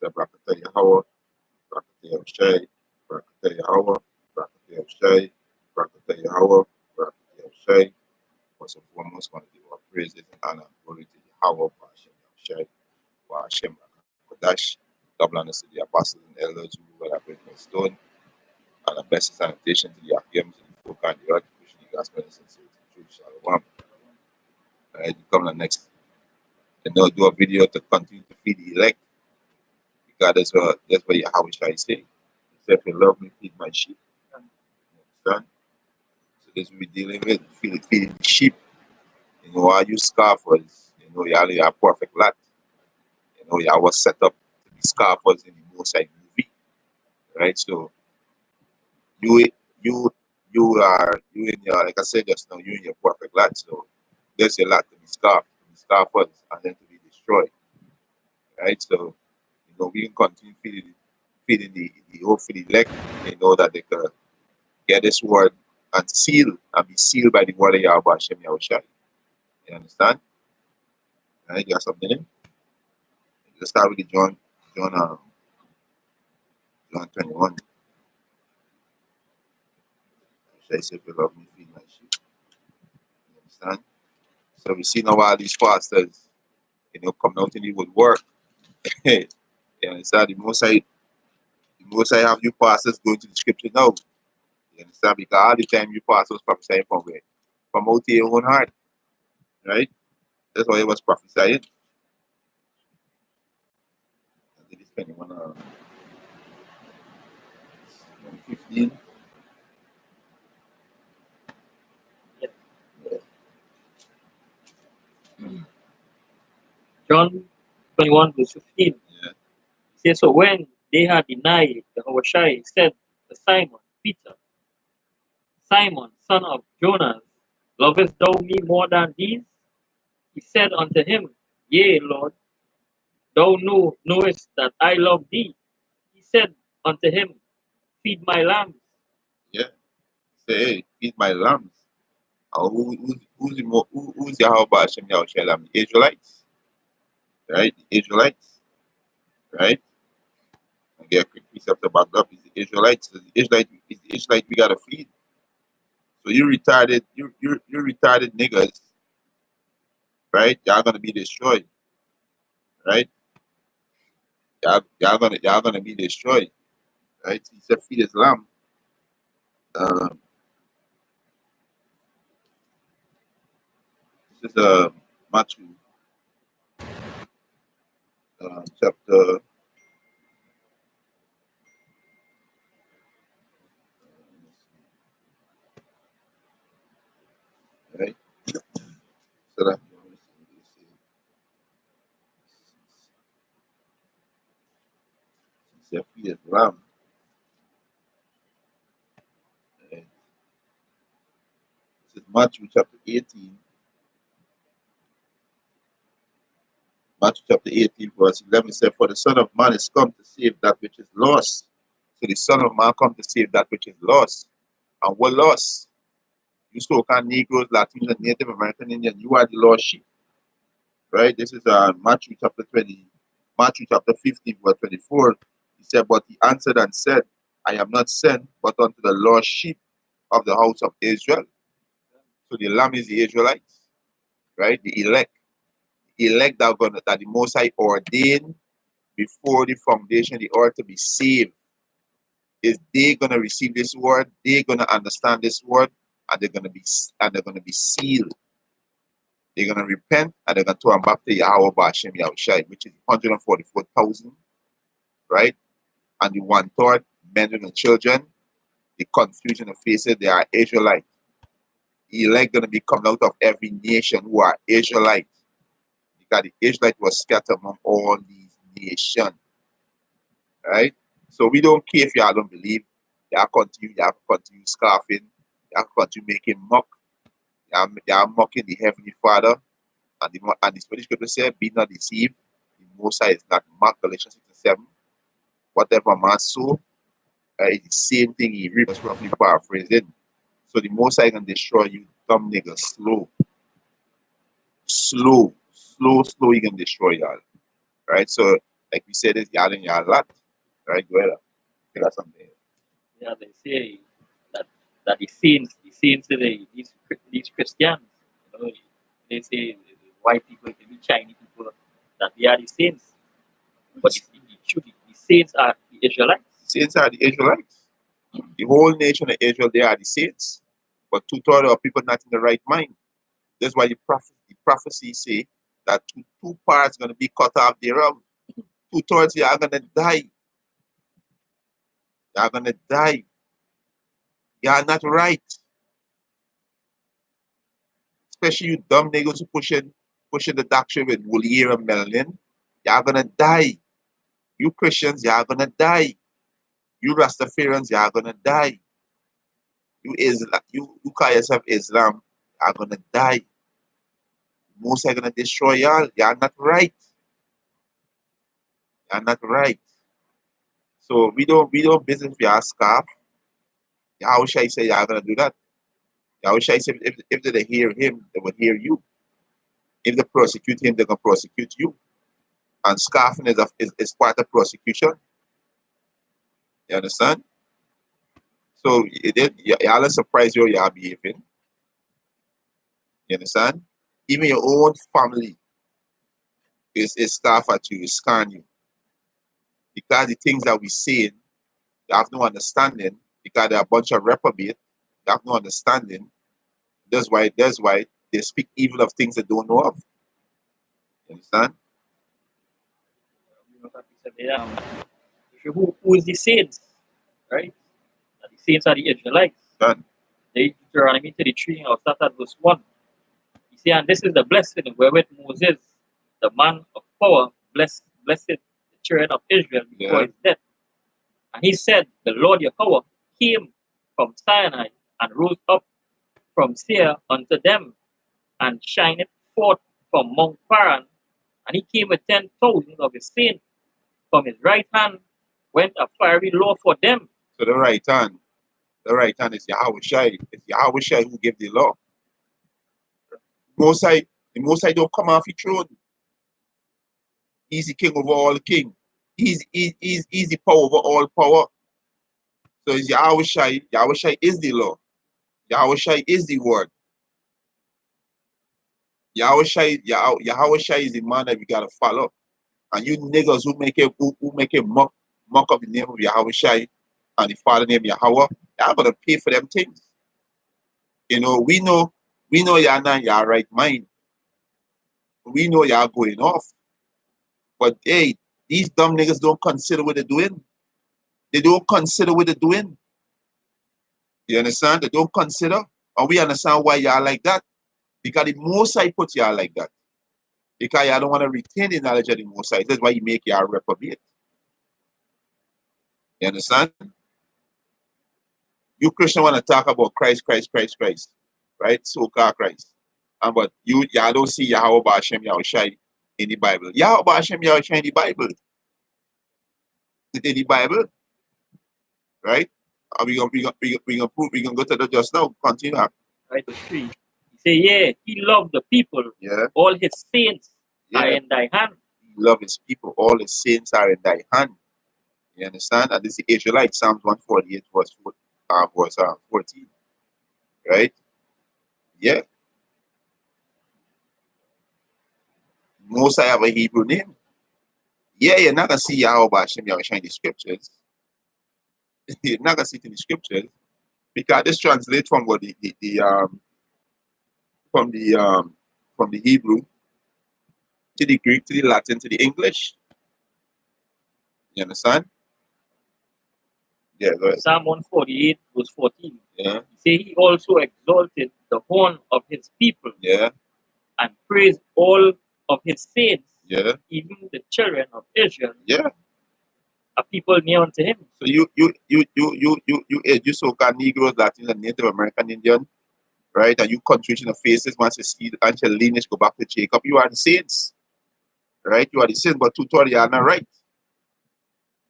Brakata Yahweh, Brakata Yahushai, Brakata Yahweh, Brakata Yahushai, Brakata Yahweh, Brakata Yahushai. First and foremost, want to give our praises and honor and glory to Yahweh, Ba'ashem Yahushai, Ba'ashem Kodash. Double honors to the apostles and elders who were been stone, and a blessed sanitation to the Akim, to the folk and the earth, pushing the gospel and sincerity, truth, shalom. Alright, we come to the next, and they'll do a video to continue to feed the elect. God, that's what Yahweh Shai say. He said, if you love me, feed my sheep. You understand? So this we're dealing with, feeding the sheep. You know, all you scoffers, you know, y'all are a perfect lot. You know, y'all was set up to be scoffers in the Most High movie. Right? So you in your, like I said just now, you in your perfect lot. So there's a lot to be scoffers, and then to be destroyed. Right? So you know, we can continue feeding the hopefully elect, you know, that they can get this word and be sealed by the word of Yahweh Hashem Yahushai. You understand? Right? You got something in? Let's start with the John 21. Shai said, if you love me, feed my sheep. You understand? So we see now all these pastors, you know, coming out in the woodwork. You understand? The most I have you pastors going to the scripture now. You understand? Because all the time you pastors prophesying from where? From out of your own heart. Right? That's why he was prophesying. I think it's 15. John 21 verse 15. Yeah. It says, so when they had denied the Yahushua, he said to Simon Peter, Simon, son of Jonas, lovest thou me more than these? He said unto him, Yea, Lord, thou knowest that I love thee. He said unto him, Feed my lambs. Yeah. Say, hey, feed my lambs. Who's Yahweh Hashem Yahushai Lamb? The Israelites. Right? The Israelites. Right? And get a quick precept to back up. Is the Israelites. So the Israelite we gotta feed. So you retarded niggas, right? Y'all gonna be destroyed. Right? Y'all gonna be destroyed. Right? He said feed his lamb. This is Matthew chapter right. So that he said feed his lamb. Right. This is Matthew chapter 18. Matthew chapter 18, verse 11 said, for the Son of Man is come to save that which is lost. So the Son of Man come to save that which is lost. And what lost? You so-called Negroes, Latinos, and Native American Indian, you are the lost sheep. Right? This is Matthew chapter 15, verse 24. He said, but he answered and said, I am not sent but unto the lost sheep of the house of Israel. So the lamb is the Israelites, right? The elect. Elect that the Most High ordained before the foundation of the earth to be saved. Is they gonna receive this word? They're gonna understand this word, and they're gonna be sealed. They're gonna repent, and they're gonna turn back to Yahweh Ba'ashem Yahushai, which is 144,000, right? And the 1/3 men, women, and children. The confusion of faces, they are Israelites. Elect gonna be coming out of every nation who are Israelites. Because the Israelite was scattered among all these nations. Right? So we don't care if y'all don't believe. Y'all continue scoffing. Y'all continue making mock. Y'all mocking the Heavenly Father. And the Spanish scripture said, be not deceived. The Most High is not mocked. Galatians 6:7. Whatever man sow, it's the same thing he reaps, roughly paraphrasing. So the Most High can destroy you, dumb niggas, slow, he can destroy y'all. Right? So Like we said, it's y'all in y'all lot. Right? Go ahead. Say that something. Yeah, they say that the saints today, these Christians, you know, they say the white people, the Chinese people, that they are the saints, but the saints are the Israelites. Saints are the Israelites. The whole nation of Israel, they are the saints. But two-thirds of people not in the right mind. That's why the prophecy say that two parts going to be cut off thereof. Two-thirds you are going to die. You are going to die. You are not right. Especially you dumb niggas who pushing the doctrine with wool hair and melanin. You are going to die. You Christians, you are going to die. You Rastafarians, you are going to die. You call yourself Islam, you are going to die. Most are going to destroy y'all. You are not right. You are not right. So we don't business with your scarf. How should I say you're gonna do that? How should I say if they hear him, they would hear you. If they prosecute him, they're gonna prosecute you. And scarfing is part of prosecution. You understand? So y'all are surprised you are behaving. You understand? Even your own family is scoff at you, is scan you. Because the things that we say, you have no understanding, because they're a bunch of reprobate, you have no understanding. That's why they speak evil of things they don't know of. You understand? You know, like we said, who is the saints, right? The saints are the Israelites. Done. Deuteronomy 33, I'll start at verse 1. You see, and this is the blessing wherewith Moses, the man of power, blessed the children of Israel before his death. And he said, the Lord Yahweh came from Sinai and rose up from Seir unto them, and shineth forth from Mount Paran. And he came with 10,000 of his saints. From his right hand went a fiery law for them. So the right hand is Yahweh Shai. It's Yahweh Shai who gave the law. The Most High don't come off the throne. He's the king over all king. He's the power over all power. So it's Yahweh Shai. Yahweh Shai is the law. Yahweh Shai is the word. Yahweh Shai is the man that we gotta follow. And you niggas who make a mock of the name of Yahweh Shai and the father name Yahweh, y'all gotta pay for them things. You know, we know y'all not in your right mind. We know y'all going off. But hey, these dumb niggas don't consider what they're doing. They don't consider what they're doing. You understand? They don't consider. And we understand why y'all like that. Because the Most High put y'all like that. Because y'all don't want to retain the knowledge of the Most High. That's why you make y'all reprobate. You understand? You Christian want to talk about Christ, right? So-called Christ. But y'all don't see Yahweh Ba'Shem Yahushai in the Bible. Yahweh Ba'Shem Yahushai in the Bible. It's in the Bible, right? And we gonna prove. We gonna go to that just now. Continue. Right, verse 3. He say, yeah, he loved the people. Yeah. All his saints are in thy hand. He love his people. All his saints are in thy hand. You understand? And this is the Israelite, Psalms 148 verse 14. Right? Yeah. Most I have a Hebrew name. Yeah, you're not gonna see Yahweh Ba'Shem Yahushua in the scriptures. You're not gonna see it in the scriptures. Because this translates from what from the Hebrew to the Greek to the Latin to the English. You understand? Yeah, go ahead. Psalm 148 verse 14. Yeah. He say he also exalted the horn of his people. Yeah. And praised all of his saints. Yeah. Even the children of Israel. Yeah. A people near unto him. So you so-called Negroes, Latins, and Native American Indian, right? And you contrition of faces once you see the ancient lineage go back to Jacob, you are the saints. Right? You are the saints, but 230 are not right.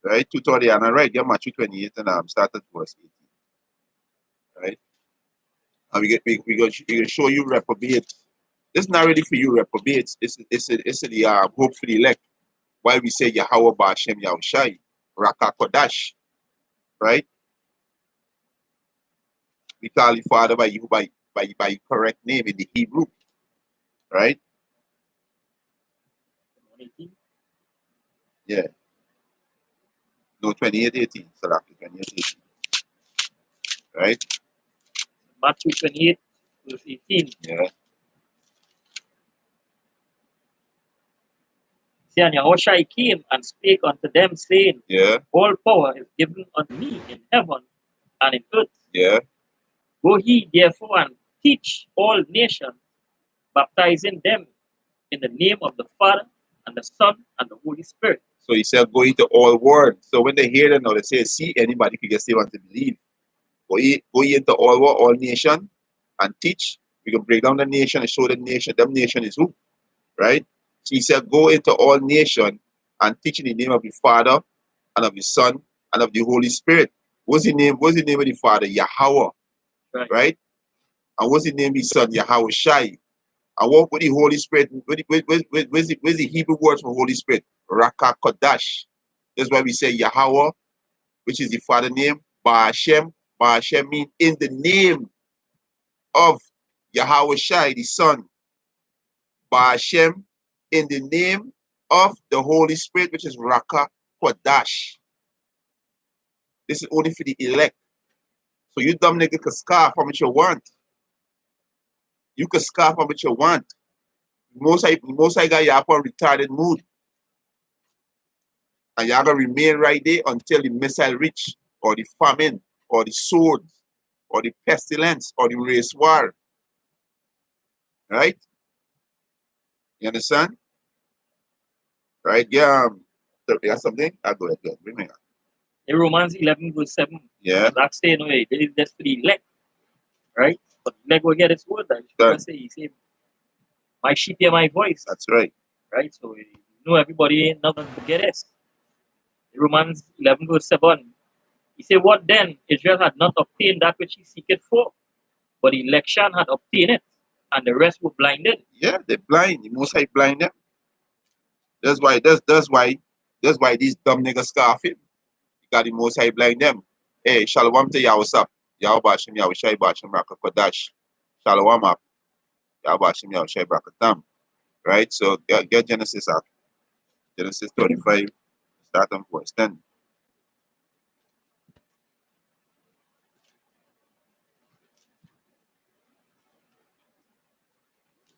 Right? 230 are not right. You're Matthew 28 and start at verse 18. Right? And we're gonna show you reprobates. This is not really for you reprobates. It's the hope for the elect. why we say Yahweh Ba'ashem Yahushai, Raka Kodash, right? We call the Father by you by correct name in the Hebrew, right? 18. Yeah. No, 28:18. Salaki 28:18. Right? Matthew 28, verse 18. Yeah. See, and Yahushua came and spake unto them, saying, Yeah. all power is given unto me in heaven and in earth. Yeah. Go ye therefore and teach all nations, baptizing them in the name of the Father and the Son and the Holy Spirit. So he said, go into all world. So when they hear that now, they say, see, anybody could get saved and to believe. Go ye into all world, all nation, and teach. We can break down the nation and show the nation. Them nation is who? Right? So he said, go into all nation and teach in the name of the Father and of the Son and of the Holy Spirit. What's the name? What's the name of the Father? Yahweh. Right? And what's the name of the Son? Yahweh Shai. And what with the Holy Spirit? Where's the Hebrew word for Holy Spirit? Raka Kodash. That's why we say Yahweh, which is the Father name. Ba'ashem. Ba'ashem means in the name of Yahweh Shai, the Son. Ba'ashem, in the name of the Holy Spirit, which is Raka Kodash. This is only for the elect. So you dumb nigga can scarf how much you want. You can scarf how much you want. Most I got you up on retarded mood. And you're gonna remain right there until the missile reach, or the famine, or the sword, or the pestilence, or the race war. Right? You understand? Right? Yeah. So you got something? I'll go ahead. Bring me on. In Romans 11, verse 7, Yeah. that's saying, hey, this is just for the elect, right? But the elect will get his word. That he say, my sheep hear my voice. That's right. Right? So, you know, everybody ain't not going to get this. In Romans 11, verse 7, he said, what then? Israel had not obtained that which he seeketh for, but election had obtained it, and the rest were blinded. Yeah, they're blind. The Most High blind them. That's why these dumb niggas scarf him. Got the Most High blind them. Hey, Shalom to Yah, what's up? Yah Ba'ashem Yahushai Ba'ashem Raka Kodash. Shalom up. Yah Ba'ashem Yahushai Brakatam. Right? So get Genesis up. Genesis 35, start on verse 10.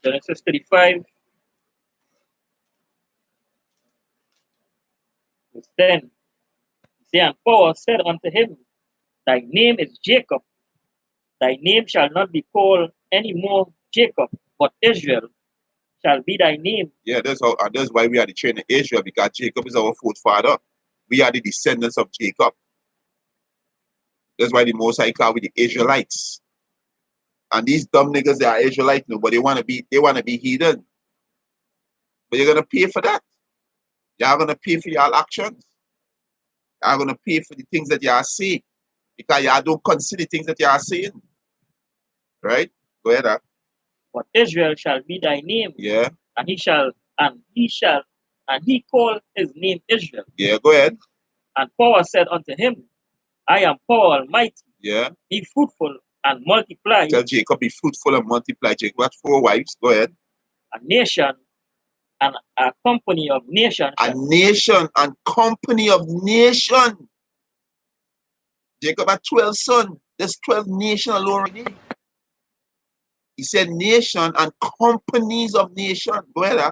Genesis 35, verse 10. He said, and Paul said unto him, thy name is Jacob. Thy name shall not be called any more Jacob, but Israel shall be thy name. Yeah, that's why we are the children of Israel, because Jacob is our forefather. We are the descendants of Jacob. That's why the Most High call we the Israelites. And these dumb niggas, they are Israelites now, but they wanna be heathen. But you're gonna pay for that. You're gonna pay for your actions. You're gonna pay for the things that you are saying. Because you don't consider things that you are saying. Right? Go ahead. But Israel shall be thy name. Yeah. And he called his name Israel. Yeah, go ahead. And Paul said unto him, I am Paul Almighty. Yeah. Be fruitful and multiply. Tell Jacob, be fruitful and multiply. Jacob had 4 wives. Go ahead. A nation and a company of nations. A nation and company of nations. Jacob had 12 sons. There's 12 nations alone. He said nation and companies of nations. Go ahead.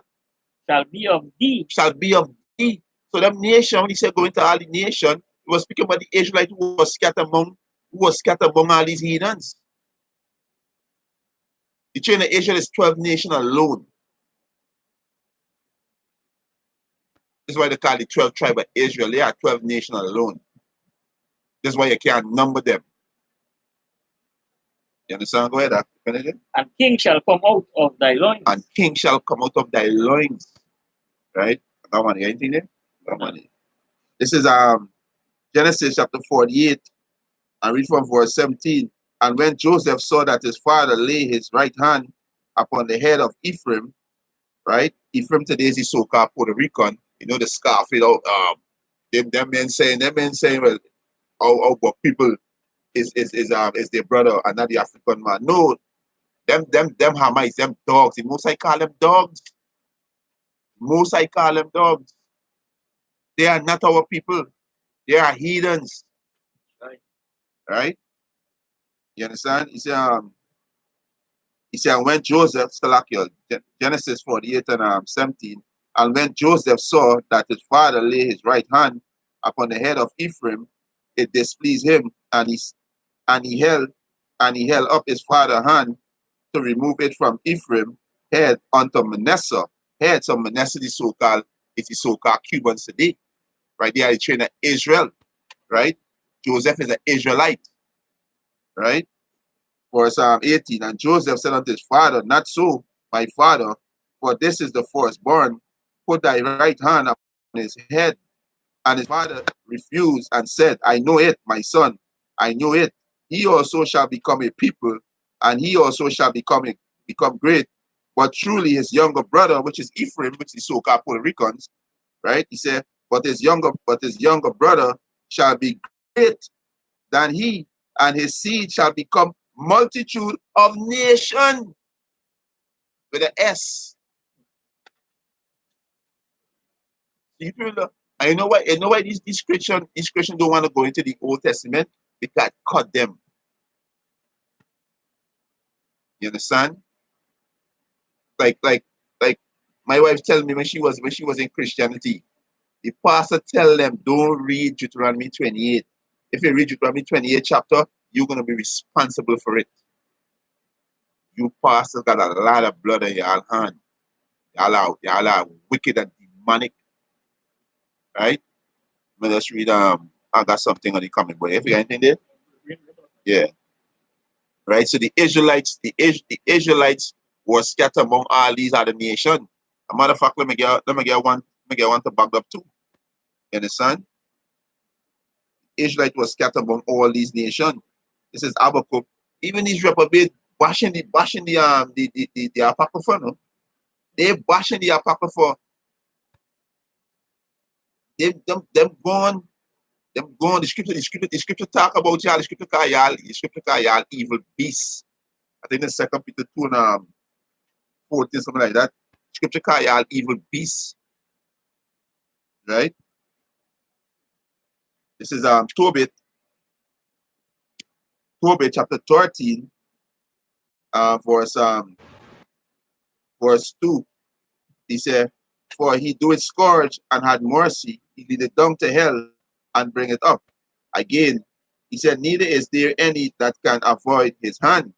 Shall be of thee. Shall be of thee. So that nation, when he said go into all the nation, he was speaking about the Israelites who was scattered among all these heathens. The children of Israel is 12 nations alone. This is why they call the 12 tribes of Israel. They are 12 nations alone. This is why you can't number them. You understand? Go ahead. Finish it. And king shall come out of thy loins. And king shall come out of thy loins. Right? That one, anything there? That one. This is Genesis chapter 48. And read from verse 17. And when Joseph saw that his father lay his right hand upon the head of Ephraim, right? Ephraim today is the so-called Puerto Rican. You know, the scarf, you know, them men saying, well, but people is their brother and not the African man. No, them Hamites, them dogs. The most I call them dogs. Most I call them dogs. They are not our people. They are heathens. Right. Right? You understand? He said, when Joseph, Salakiel, Genesis 48 and 17, and when Joseph saw that his father lay his right hand upon the head of Ephraim, it displeased him, and he held up his father's hand to remove it from Ephraim head unto Manasseh head. So Manasseh is the so-called Cubans today. Right? They are the children of Israel. Right? Joseph is an Israelite. Right? Verse 18, and Joseph said unto his father, not so, my father, for this is the firstborn. Put thy right hand upon his head. And his father refused and said, I know it, my son, I know it. He also shall become a people, and he also shall become great. But truly his younger brother, which is Ephraim, which is so-called Puerto Ricans, right? He said, but his younger brother shall be great than he, and his seed shall become multitude of nation with an S. And you know why these Christians don't want to go into the Old Testament? Because cut them. You understand? Like my wife tell me when she was in Christianity, the pastor tell them don't read Deuteronomy 28. If you read Deuteronomy 28 chapter, you're gonna be responsible for it. You pastors got a lot of blood in your hand. Y'all are wicked and demonic. Right? Let us read I got something on the comment, but if you got anything there? Yeah. Right. So the Israelites were scattered among all these other nations. A matter of fact, let me get one to back up too. You understand? Israelites were scattered among all these nations. This is Habakkuk. Even these reprobate bashing the Apocrypha, no? They bashing the Apocrypha. Them gone. The scripture talk about y'all. The scripture call y'all evil beasts. I think it's 2 Peter 2 and 14, something like that. Scripture call y'all evil beasts. Right? This is Tobit chapter 13, verse 2. He said, for he doeth scourge and had mercy, he lead it down to hell and bring it up. Again, he said, neither is there any that can avoid his hand.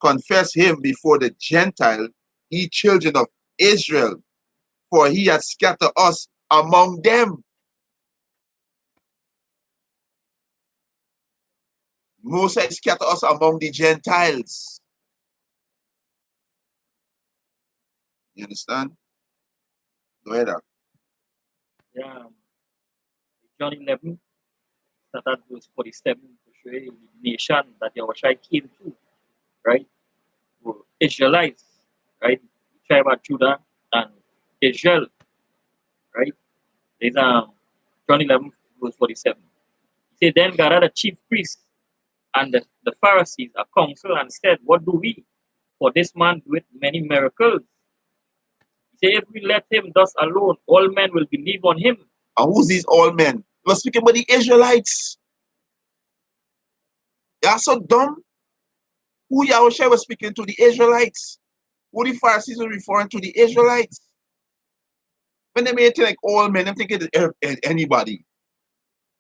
Confess him before the Gentile, ye children of Israel, for he hath scattered us among them. Moses scattered us among the Gentiles. You understand? Go ahead. Yeah. John 11, start at verse 47 to show you the nation that Yahushua came to, right? Were Israelites, right? Tribe of Judah and Israel, right? There's John 11, verse 47. He said, then gathered the chief priests and the Pharisees a council and said, what do we? For this man doeth many miracles. He said, if we let him thus alone, all men will believe on him. And who's these all men? We're speaking about the Israelites. They are so dumb. Who Yahushua was speaking to? The Israelites. Who the Pharisees were referring to? The Israelites. When they made it like all men, I'm thinking anybody.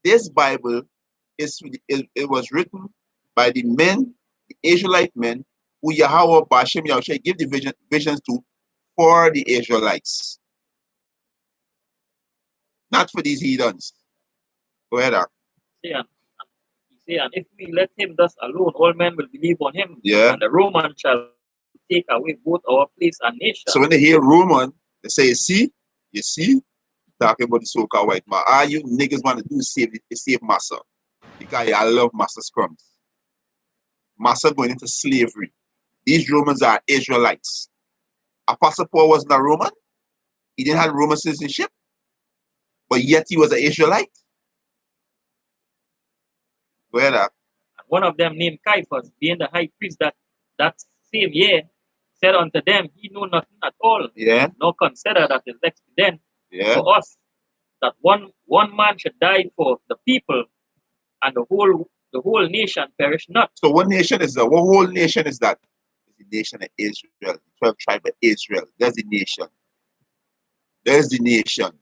This Bible it was written by the men, the Israelite men, who Yahweh Bashem Yahushua gave the visions to for the Israelites. Not for these heathens. Go ahead, Ak. Yeah. He said, and if we let him thus alone, all men will believe on him. Yeah. And the Roman shall take away both our place and nation. So when they hear Roman, they say, you see, talking about the so-called white man. All you niggas want to do is save Massa. Because I love Massa scrums. Massa going into slavery. These Romans are Israelites. Apostle Paul wasn't a Roman. He didn't have Roman citizenship. But yet he was an Israelite. Go ahead, And one of them named Caiaphas, being the high priest that same year, said unto them, he knew nothing at all, Yeah, nor consider that it is expedient yeah. for us that one man should die for the people, and the whole nation perish not. So what nation is that? What whole nation is that? It's the nation of Israel. 12 tribe of Israel. That's the nation. There's the nation.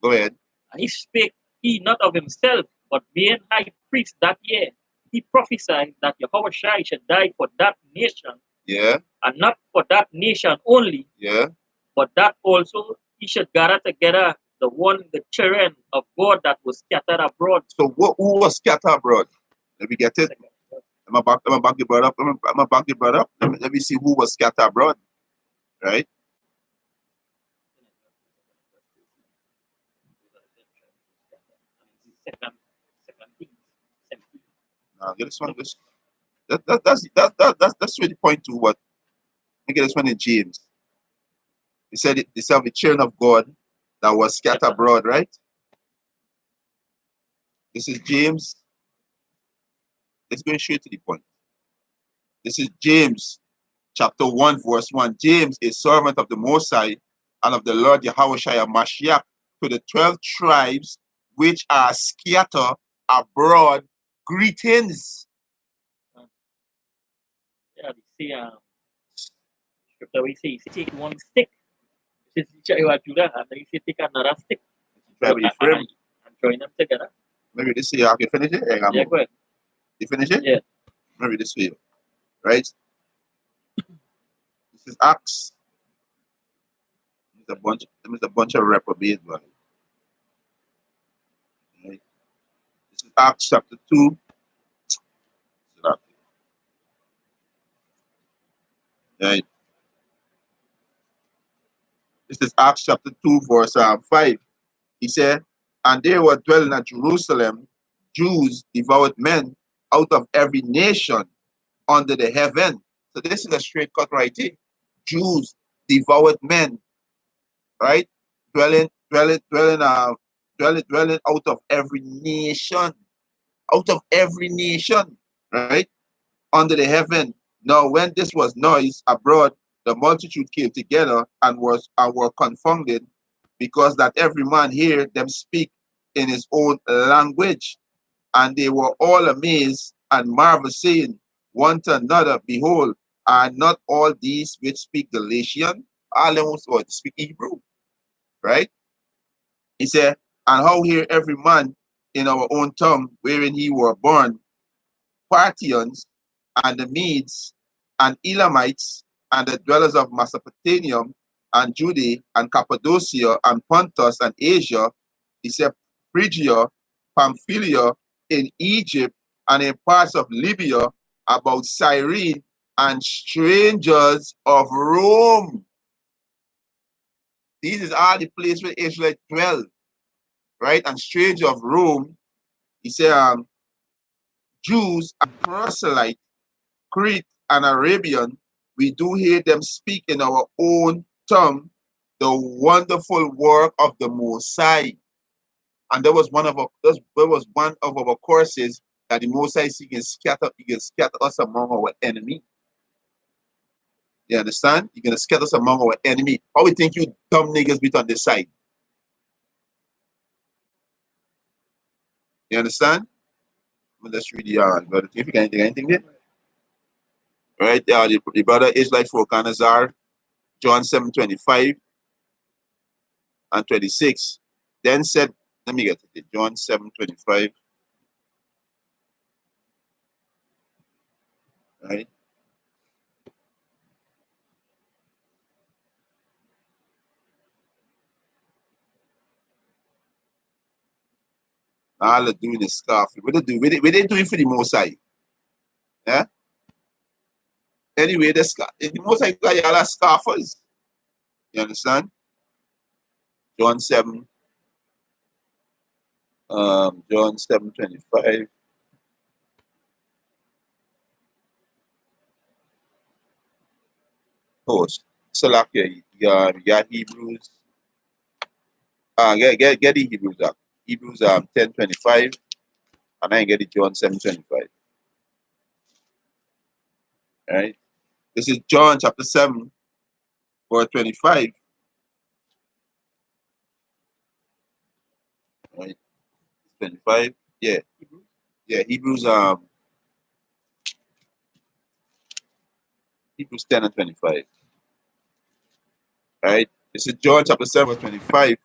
Go ahead. And he spake he not of himself, but being high priest that year, he prophesied that Yahushua should die for that nation, Yeah, and not for that nation only, yeah. but that also he should gather together the children of God that was scattered abroad. So who was scattered abroad? Let me get it. I'm about to brought up. I'm about to brought up. Let me see who was scattered abroad. Right? Second Kings 17. Now get this one. That's really point to what. Let me get this one in James. He said it. They said the children of God that was scattered abroad. Right? This is James. Let's go straight to the point. This is James chapter 1, verse 1. James, a servant of the Most High and of the Lord Yahushua Mashiach, to the 12 tribes which are scattered abroad, greetings. Yeah, they say scripture we say take one stick. This is what you and then you say take another stick. And join them together. Maybe this year I can finish it. Yeah, go ahead. You finish it? Yeah. Maybe this way. Right? This is Acts. There's a bunch of reprobates, man. Right? This is Acts chapter 2. Right? This is Acts chapter 2, verse 5. He said, and there were dwelling at Jerusalem Jews, devout men, out of every nation under the heaven. So this is a straight cut right here. Jews, devout men, right? Dwelling out of every nation. Out of every nation, right? Under the heaven. Now when this was noised abroad, the multitude came together and were confounded, because that every man heard them speak in his own language. And they were all amazed and marveled, saying one to another, behold, are not all these which speak Galatian? All them who speak Hebrew, right? He said, and how hear every man in our own tongue wherein he were born, Parthians, and the Medes, and Elamites, and the dwellers of Mesopotamia, and Judea, and Cappadocia, and Pontus, and Asia. He said, Phrygia, Pamphylia, in Egypt, and in parts of Libya, about Cyrene, and strangers of Rome. These is all the place where Israel dwell, right? And strangers of Rome. He said, Jews and proselytes, Crete and Arabian, we do hear them speak in our own tongue the wonderful work of the Most High. And there was one of our courses that the Most High he can scatter us among our enemy. You understand? You're gonna scatter us among our enemy. How we think you dumb niggas be on this side? You understand? Well, let's read the brother. If you got anything there? Right, the brother is like for Kanazar, John 7:25 and 26. Then said, let me get it. John 7:25. Right? All they're doing is scoffing. What they do? What they doing for the Most High? Yeah? Anyway, the Most High got y'all as scoffers. You understand? John 7. John 7:25. Oh, Salakia, you got Hebrews. Get the Hebrews up. Hebrews 10:25, and I get it John 7:25. Right? This is John chapter 7, verse 25. Right? 25. Yeah. Yeah, Hebrews 10 and 25. Right? This is John chapter 7, verse 25.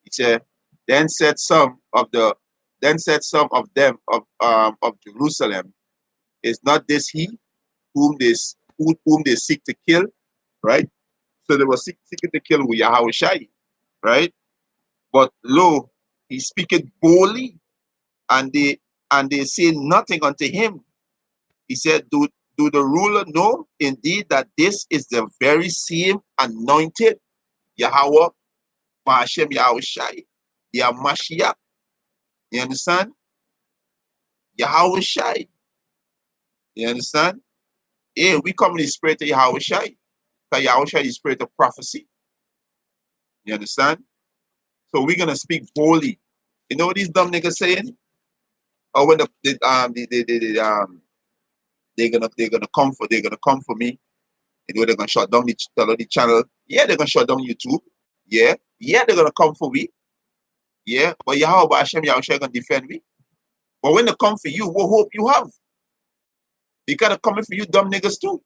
He said, Then said some of them of Jerusalem, is not this he whom they seek to kill? Right? So they were seeking to kill Yahushua, right? But lo, he speaketh boldly, and they say nothing unto him. He said, Do the ruler know indeed that this is the very same anointed Yahweh Ba'ashem Yahushua, the Mashiach? You understand? Yahushua. You understand? Yeah, we come in the spirit of Yahushua. Because Yahushua is the spirit of prophecy. You understand? So we're gonna speak boldly. You know what these dumb niggas saying? Or when they're gonna come for me. You know they're gonna shut down the channel. Yeah, they're gonna shut down YouTube. Yeah, they're gonna come for me. Yeah, but Yahweh Hashem Yahushua gonna defend me. But when they come for you, what hope you have? They gotta come for you dumb niggas too.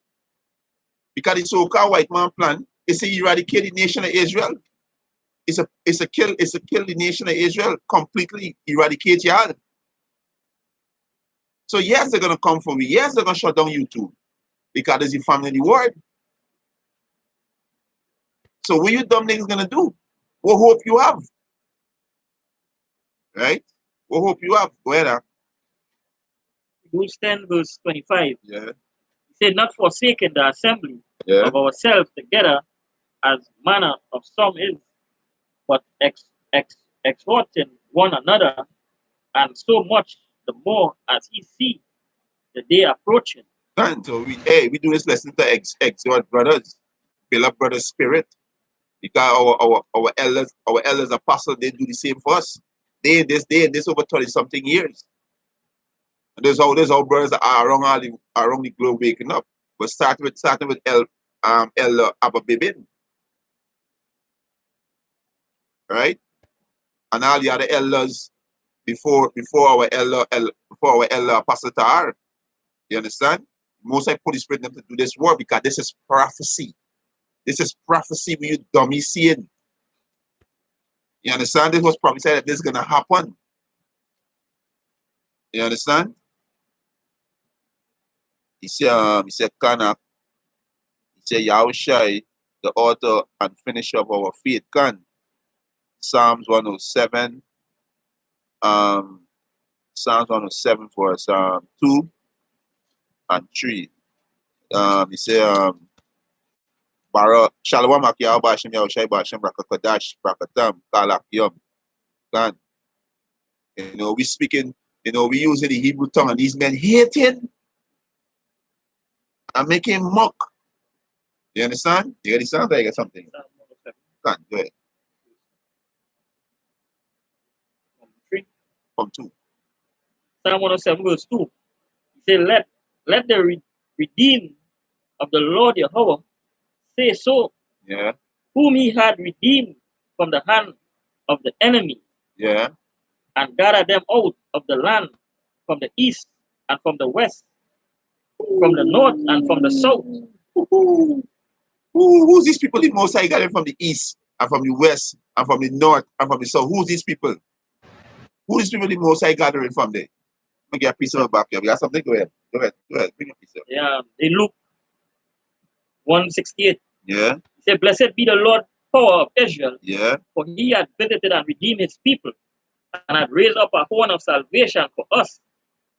Because the so-called white man plan is to eradicate the nation of Israel. It's a kill the nation of Israel, completely eradicate y'all. So yes, they're gonna come for me. Yes, they're gonna shut down YouTube. Because it's the family of the word. So what you dumb niggas gonna do? What hope you have? Right? What hope you have? Go ahead. Hebrews 10, verse 25. Yeah. He said, Not forsaking the assembly Yeah. of ourselves together, as manner of some is, but exhorting one another, and so much the more as he see the day approaching. And so we do this lesson to exhort brothers, build up brothers' spirit. Because our elders apostles, they do the same for us. They in this over 20-something years. And there's all brothers that are around the globe waking up. But starting with El Abba Bibin. Right? And all the other elders before our elder Apostle Tahar. You understand? Most I put the spirit in them to do this work because this is prophecy. This is prophecy when you dummy seeing. You understand? This was prophesied that this is gonna happen. You understand? He said, Kanak, he said, Yahushai, the author and finisher of our faith, can. Psalms 107, Psalms 107 for us, 2 and 3. He said, Barak, Shalom Akiyah Bashem Yahushai Bashem Rakakadash Brakatam Kalak Yom. Kan. You know, we speaking, we using the Hebrew tongue, and these men hating and making mock. You understand? You get the sound? I get something. Can, go ahead. From 2. Psalm 107, verse 2. He said, Let the redeemed of the Lord Yahweh say so, Yeah. whom he had redeemed from the hand of the enemy, Yeah. and gathered them out of the land from the east and from the west, from the north and from the south. Who's these people? The Most High got them from the east and from the west and from the north and from the south. Who's these people? Who is people the Most High gathering from there? Let me get a piece of it back here. We got something? Go ahead. Bring a piece of it. Yeah, in Luke 1:68. Yeah. He said, Blessed be the Lord power of Israel, Yeah. for he had visited and redeemed his people, and had raised up a horn of salvation for us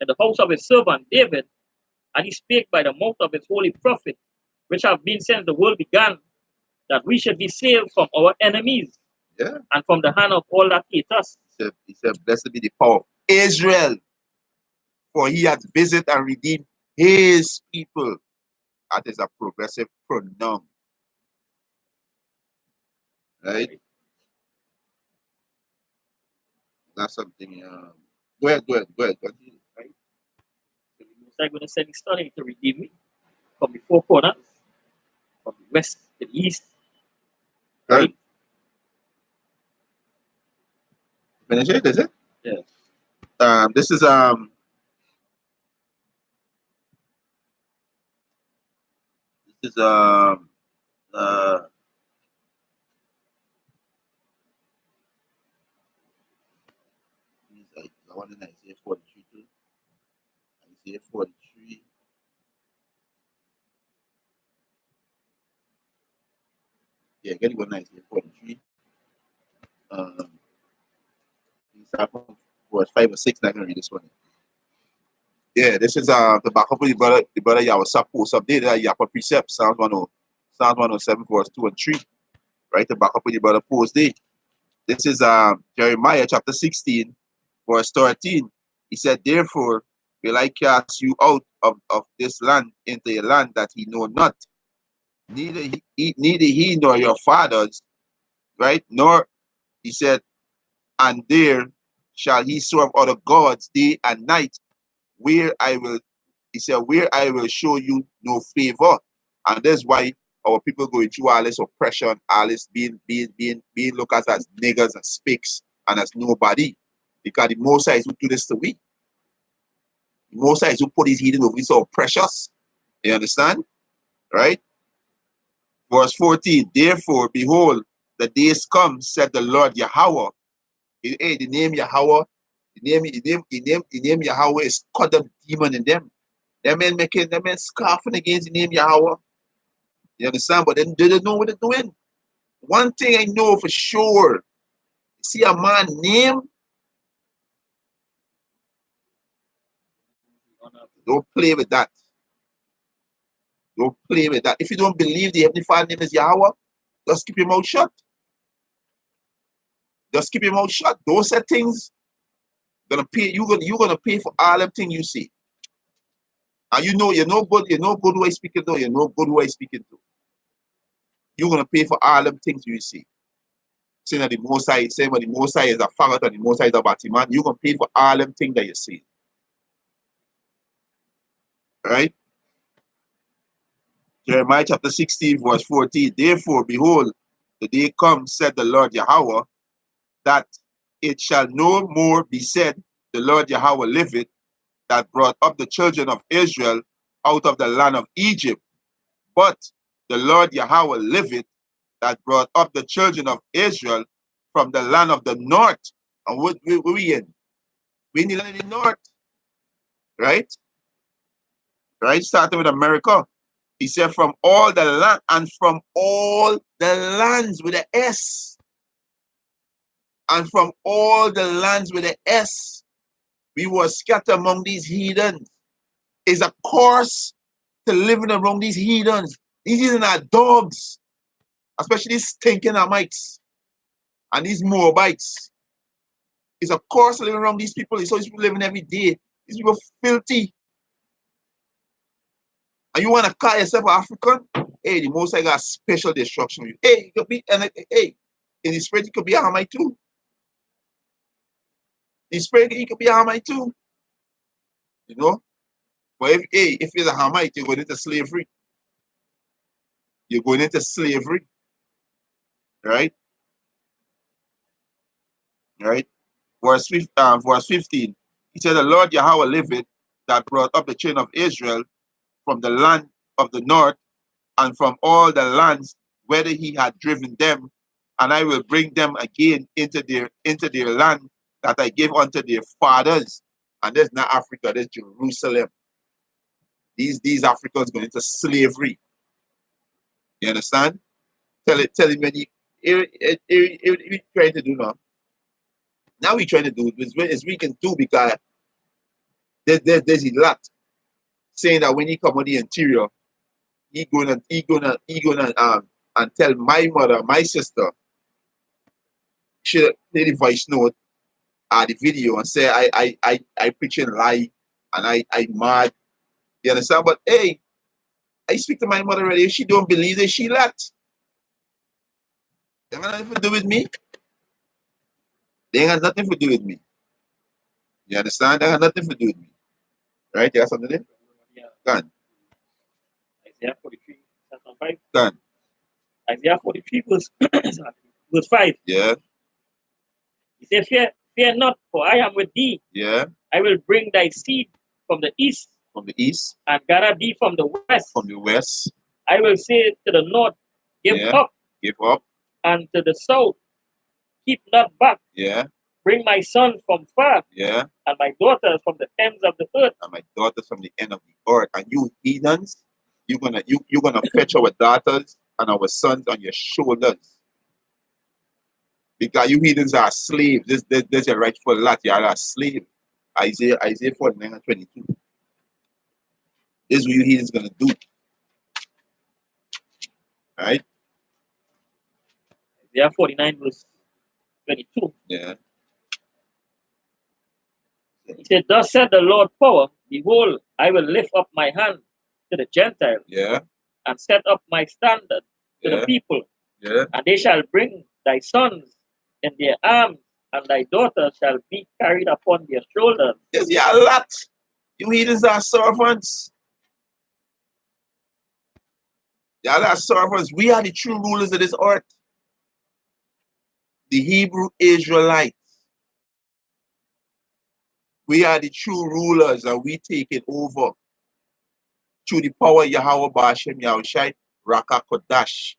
in the house of his servant David, and he spake by the mouth of his holy prophet, which have been since the world began, that we should be saved from our enemies, Yeah. and from the hand of all that hate us. He said, Blessed be the power of Israel, for he has visited and redeemed his people. That is a progressive pronoun. Right? That's something. Go ahead. Continue. Right? So the Most High going to send his son to redeem me from the four corners, from the west to the east, Good. right? Finish it. Is it? Yeah. This is This is uh I want in Isaiah 43 too. Isaiah 43. Yeah, get it go Isaiah 43. Um you start from verse 5 or 6, I can read this one. Yeah, this is the backup of the brother Yahweh post updated that Yahweh precept, Psalms 107, verse 2 and 3. Right? The backup of the brother post day. This is Jeremiah chapter 16, verse 13. He said, therefore will I cast you out of this land into a land that he know not. Neither he nor your fathers, right? Nor, he said, and there shall he serve other gods day and night, where I will, he said, where I will show you no favor. And that's why our people going through all this oppression, all this being looked at as niggers and spicks and as nobody. Because the Most High is who do this to we. The Most High is who put his healing over so precious. You understand? Right? Verse 14, therefore, behold, the days come, said the Lord Yahweh. Hey, the name Yahweh, the name Yahweh is cut them demon in them. Them men scoffing against the name Yahweh. You understand? But then they don't know what they're doing. One thing I know for sure, see a man name, don't play with that. Don't play with that. If you don't believe the Heavenly Father name is Yahweh, just keep your mouth shut. Just keep your mouth shut. Those say things gonna pay. You're gonna pay for all them things you see. And you're no good who I speaking to. You're no good who I speaking to. You're gonna pay for all them things you see. Saying that the Most High, saying when the Most High is a faggot and the Most High is a Batiman, you're gonna pay for all them things that you see. Right? Jeremiah chapter 16, verse 14. Therefore, behold, the day comes, said the Lord Yahweh, that it shall no more be said, the Lord Yahweh liveth, that brought up the children of Israel out of the land of Egypt. But the Lord Yahweh liveth, that brought up the children of Israel from the land of the north. And what we in? We in the land of the north. Right? Right? Starting with America. He said from all the land and from all the lands with an S. And from all the lands with an S, we were scattered among these heathens. It's a curse to living around these heathens. These heathens are dogs, especially these stinking Hamites and these Moabites. It's a curse living around these people. It's how these people living every day. These people filthy. And you want to call yourself African? Hey, the Most High got special destruction. Hey, you could be, and hey, in the spirit, you could be a Hamite too. In the spirit, you could be a Hamite too. You know? But if you're a Hamite, you're going into slavery. You're going into slavery. Right? Right? Verse 15. He said, the Lord Yahweh liveth, that brought up the children of Israel from the land of the north and from all the lands whither he had driven them, and I will bring them again into their land that I gave unto their fathers. And that's not Africa, that's Jerusalem. These Africans going into slavery. You understand? Tell him when you trying to do now. Now we trying to do as we can do, because there's a lot saying that when he come on the interior, he gonna and tell my mother, my sister, she play the voice note the video and say I preaching lie and I mad. You understand? But hey, I speak to my mother already. If she don't believe it, she let. They ain't got nothing to do with me. They ain't got nothing to do with me. You understand? That got nothing to do with me. Right? You got something there? Yeah. Done. Isaiah 43, verse 5. Done. Isaiah 43, verse 5. Yeah. He said, fear not, for I am with thee. Yeah. I will bring thy seed from the east From the east. and gather thee from the west. From the west. I will say to the north, give up, Give up. and to the south, keep not back. Yeah. Bring my son from far, Yeah. and my daughters from the ends of the earth. And my daughters from the end of the earth. And you heathens, you're gonna fetch our daughters and our sons on your shoulders. Because you heathens are slaves. This is a rightful lot. You are a slave. Isaiah 49 and 22. This is what you heathens gonna do. Right? Isaiah 49, verse 22. Yeah. He said, thus said the Lord power, behold, I will lift up my hand to the Gentiles, Yeah. and set up my standard to the people, Yeah. and they shall bring thy sons in their arms, and thy daughters shall be carried upon their shoulders. Yes, yeah, a lot. You heathens are servants. Y'all are servants. We are the true rulers of this earth. The Hebrew Israelites. We are the true rulers, and we take it over through the power of Yahweh Ba'ashem Yahushai Raka Kodash.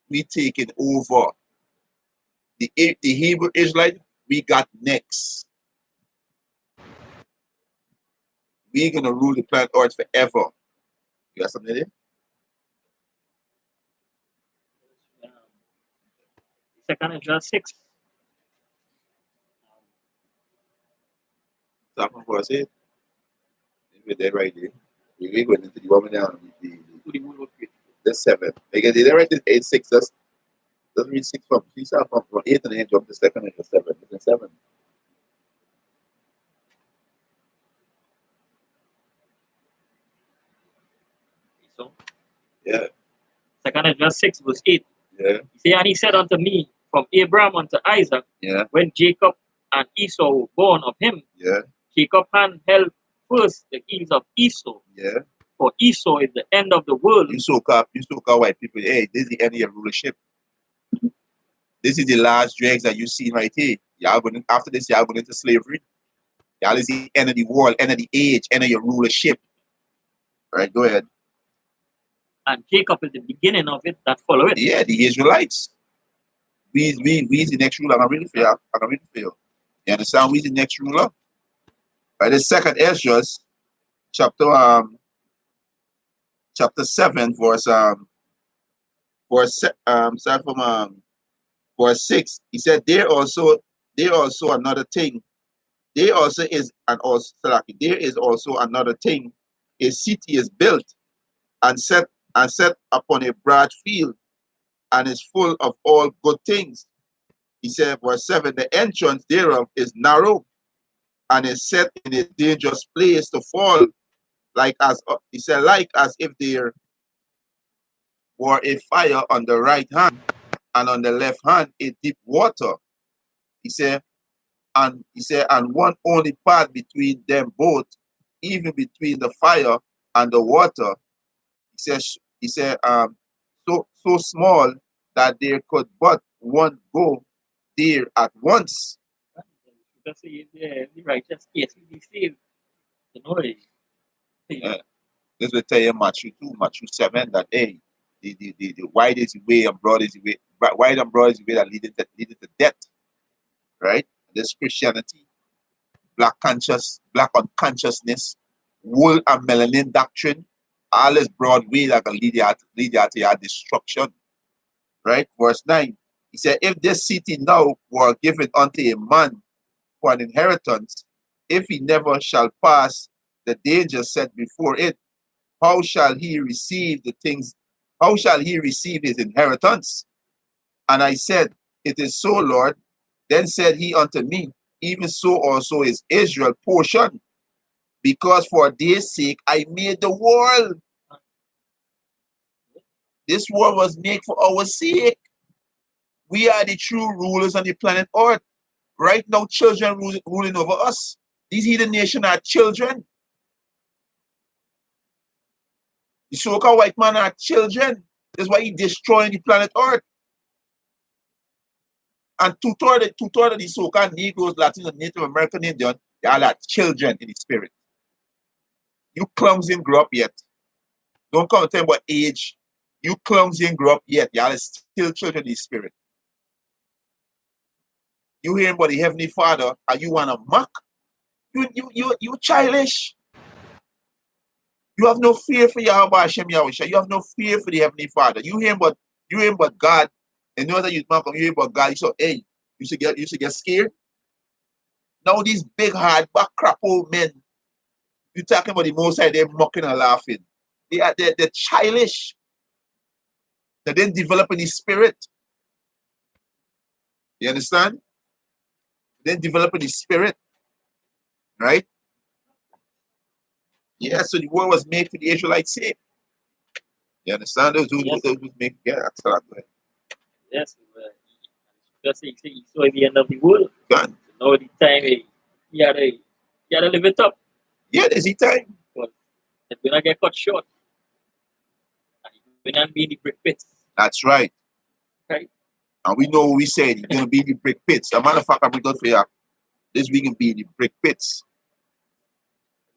We take it over. The Hebrew Israelites, we got next. We're gonna rule the planet Earth forever. You got something there? Second Ezra 6. Something for us here? We're there right there. We're going into the woman down. The 7. Because they right in 8, 6. Doesn't read 6 from 8 and then jump to second and 7. It's 7. So, Yeah. Second Ezra 6, verse 8. Yeah. He said, and he said unto me, from Abraham unto Isaac, Yeah. when Jacob and Esau were born of him, Yeah. Jacob hand held first the keys of Esau. Yeah. For Esau is the end of the world. You so-called white people, hey, this is the end of your rulership. This is the last dregs that you see right here. Y'all going after this, y'all going into slavery. Y'all is the end of the world, end of the age, end of your rulership. All right, go ahead. And Jacob is the beginning of it that follow it. Yeah, the Israelites. We is the next ruler. I'm really feel. You understand? We is the next ruler. Right, the second Ezra, chapter 7, verse verse 6. He said, there also another thing. There is also another thing. A city is built and set upon a broad field, and is full of all good things. He said, verse 7, the entrance thereof is narrow, and is set in a dangerous place to fall, like as if there were a fire on the right hand, and on the left hand a deep water. He said, and one only path between them both, even between the fire and the water. He said, so small that there could but one go there at once. Because the righteous case will be saved. The knowledge. This will tell you Matthew 2, Matthew 7, that hey, the wide is the way and broad is the way, wide and broad is the way that leadeth to death. Right? This Christianity, black unconsciousness, wool and melanin doctrine, all this broad way that can lead you to your destruction. Right? Verse 9. He said, if this city now were given unto a man for an inheritance, if he never shall pass the danger set before it, how shall he receive his inheritance? And I said, it is so, Lord. Then said he unto me, even so also is Israel portion, because for their sake I made the world. This world was made for our sake. We are the true rulers on the planet Earth. Right now, children ruling over us. These heathen nations are children. The so-called white man are children. That's why he's destroying the planet Earth. And two-thirds of the so-called Negroes, Latinos, Native American Indian, they are like children in the spirit. You clumsy and grow up yet. Don't come and tell me about age. You clumsy and grow up yet. You are still children in the spirit. You hearing about the Heavenly Father and you want to mock? You childish. You have no fear for Yahweh Hashem Yahusha. You have no fear for the Heavenly Father. You hear about God, and know that you hear about God. You say, hey, you should get scared. Now these big hard back crap old men, you talking about the Most High, they're mocking and laughing. They're childish. They didn't develop any spirit. You understand? They didn't develop any spirit. Right? Yeah, so the world was made for the Israelites' sake. You understand? Those was made. Yeah, that's all right. Yes, just say he saw the end of the world. God. So now the time he had to live it up. Yeah, there's the time. But it's gonna get cut short. And it's gonna be in the brick pits. That's right. Right? And we know what we said, you're gonna be in the brick pits. A matter of fact, we got for you. This week can be in the brick pits.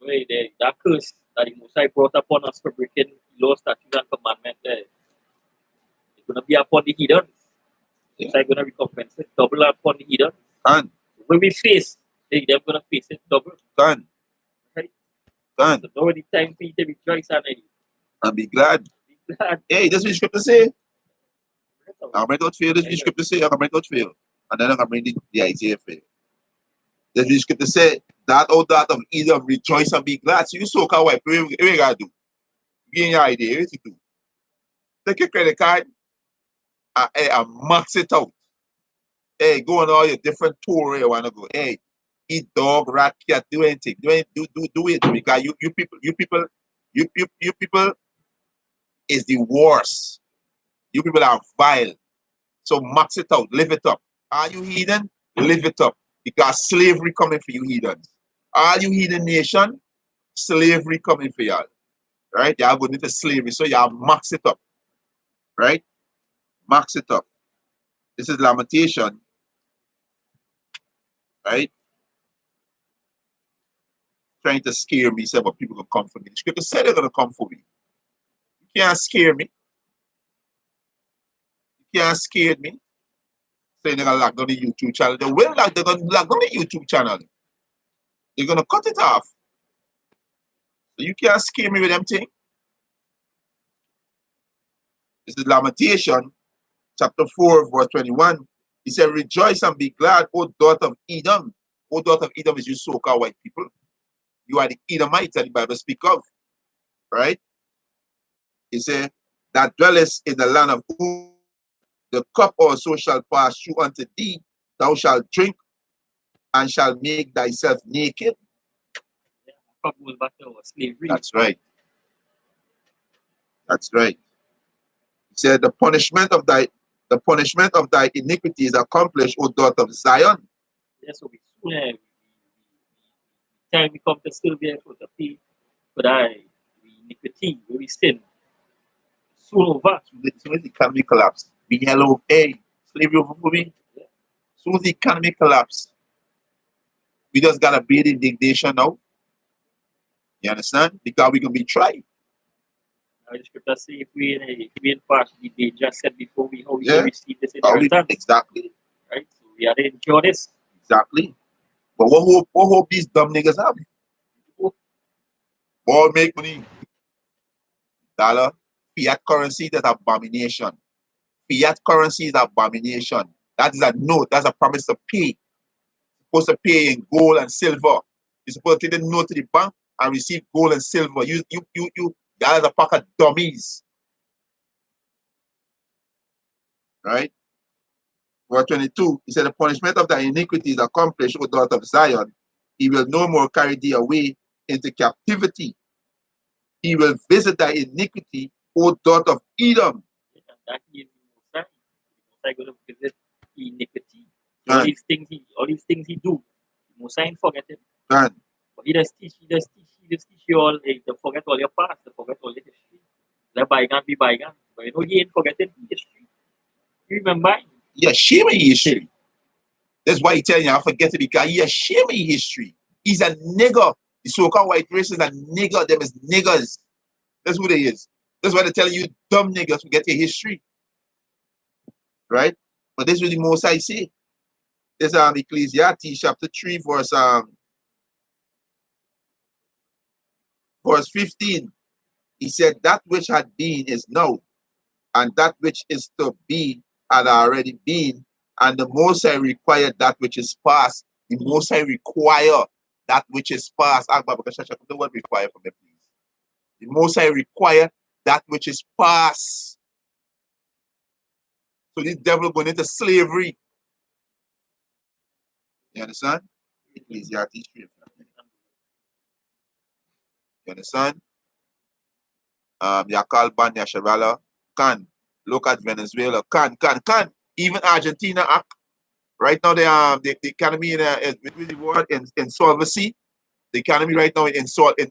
That curse that the Most High brought upon us for breaking law, statutes, and commandments there. It's gonna be upon the heathens. Yeah. It's gonna recompense it double upon the heathens. Done. When we face, they're gonna face it double. Done. Right? Done. So now the time for you to rejoice and be glad. Be glad. Hey, that's what the scripture say. I'm going to feel this is the scripture say, I'm going to feel. And then I'm going to read the Isaiah for you. That's what the scripture say, that old that of Edom rejoice and be glad. So you so-called white, what you gotta do? Give me your idea, what you do? Take your credit card and max it out. Hey, go on all your different tour you wanna go. Hey, eat dog, rat, cat, do anything. Do it because you people is the worst. You people are vile. So max it out, live it up. Are you heathen? Live it up. Because slavery coming for you heathens. Are you heathen nation? Slavery coming for y'all. Right? Y'all going into slavery. So y'all max it up. Right? Max it up. This is Lamentation. Right? Trying to scare me, say, but people gonna come for me. The scripture said they're gonna come for me. You can't scare me. You can't scare me. Saying they're gonna lock down the YouTube channel. They will lock, they're gonna lock down the YouTube channel. They're gonna cut it off. So you can't scare me with them things. This is Lamentation, chapter 4, verse 21. He said, rejoice and be glad, O daughter of Edom. O daughter of Edom is you so-called white people. You are the Edomites that the Bible speak of. Right? He said, that dwellest in the land of Uz, the cup also shall pass through unto thee. Thou shalt drink and shall make thyself naked. That's right. That's right. He said, the punishment of thy iniquity is accomplished, O daughter of Zion. Yes, so we soon time we come to still be able to pay for thy iniquity, where we sin. Soon over. Soon as the economy collapse, be hello, hey, slavery over for me. Yeah. Soon as the economy collapse, we just gotta beat indignation now. You understand? Because we're gonna be tried. Now the scripture say if we in part they just said before we how we can receive this inheritance. Exactly. Right? So we are to enjoy this. Exactly. But what hope these dumb niggas have? All make money. Dollar. Fiat currency, that's abomination. Fiat currency is abomination. That is a note. That's a promise to pay. You're supposed to pay in gold and silver. You're supposed to take the note to the bank and receive gold and silver. That is a pack of dummies. Right? Verse 22, he said, the punishment of thy iniquity is accomplished, O daughter of Zion. He will no more carry thee away into captivity. He will visit thy iniquity, O daughter of Edom. That is going to visit iniquity. All Can, these things he do. Most ain't forget it. can. But he just teach you all to forget all your past, to forget all your history. Let bygone be bygone. But you know he ain't forgetting history. You remember? Yeah, shame in history. That's why he telling you I forget it because he a shame in history. He's a nigger. The so-called white race is a nigger. Them is niggers. That's who they is. That's why they're telling you dumb niggas forget your history. Right? But this is what the most I say. This Ecclesiastes chapter 3, verse 15. He said, that which had been is now, and that which is to be had already been, and the Most High required that which is past. The Most High require that which is past. The word require from me, please. The Most High require that which is past. So this devil going into slavery. You understand? Ecclesiastes 3. You understand? Yakal Banya Shabala can look at Venezuela. Can. Even Argentina act. Right now, the economy with the word insolvency. The economy right now insolvency.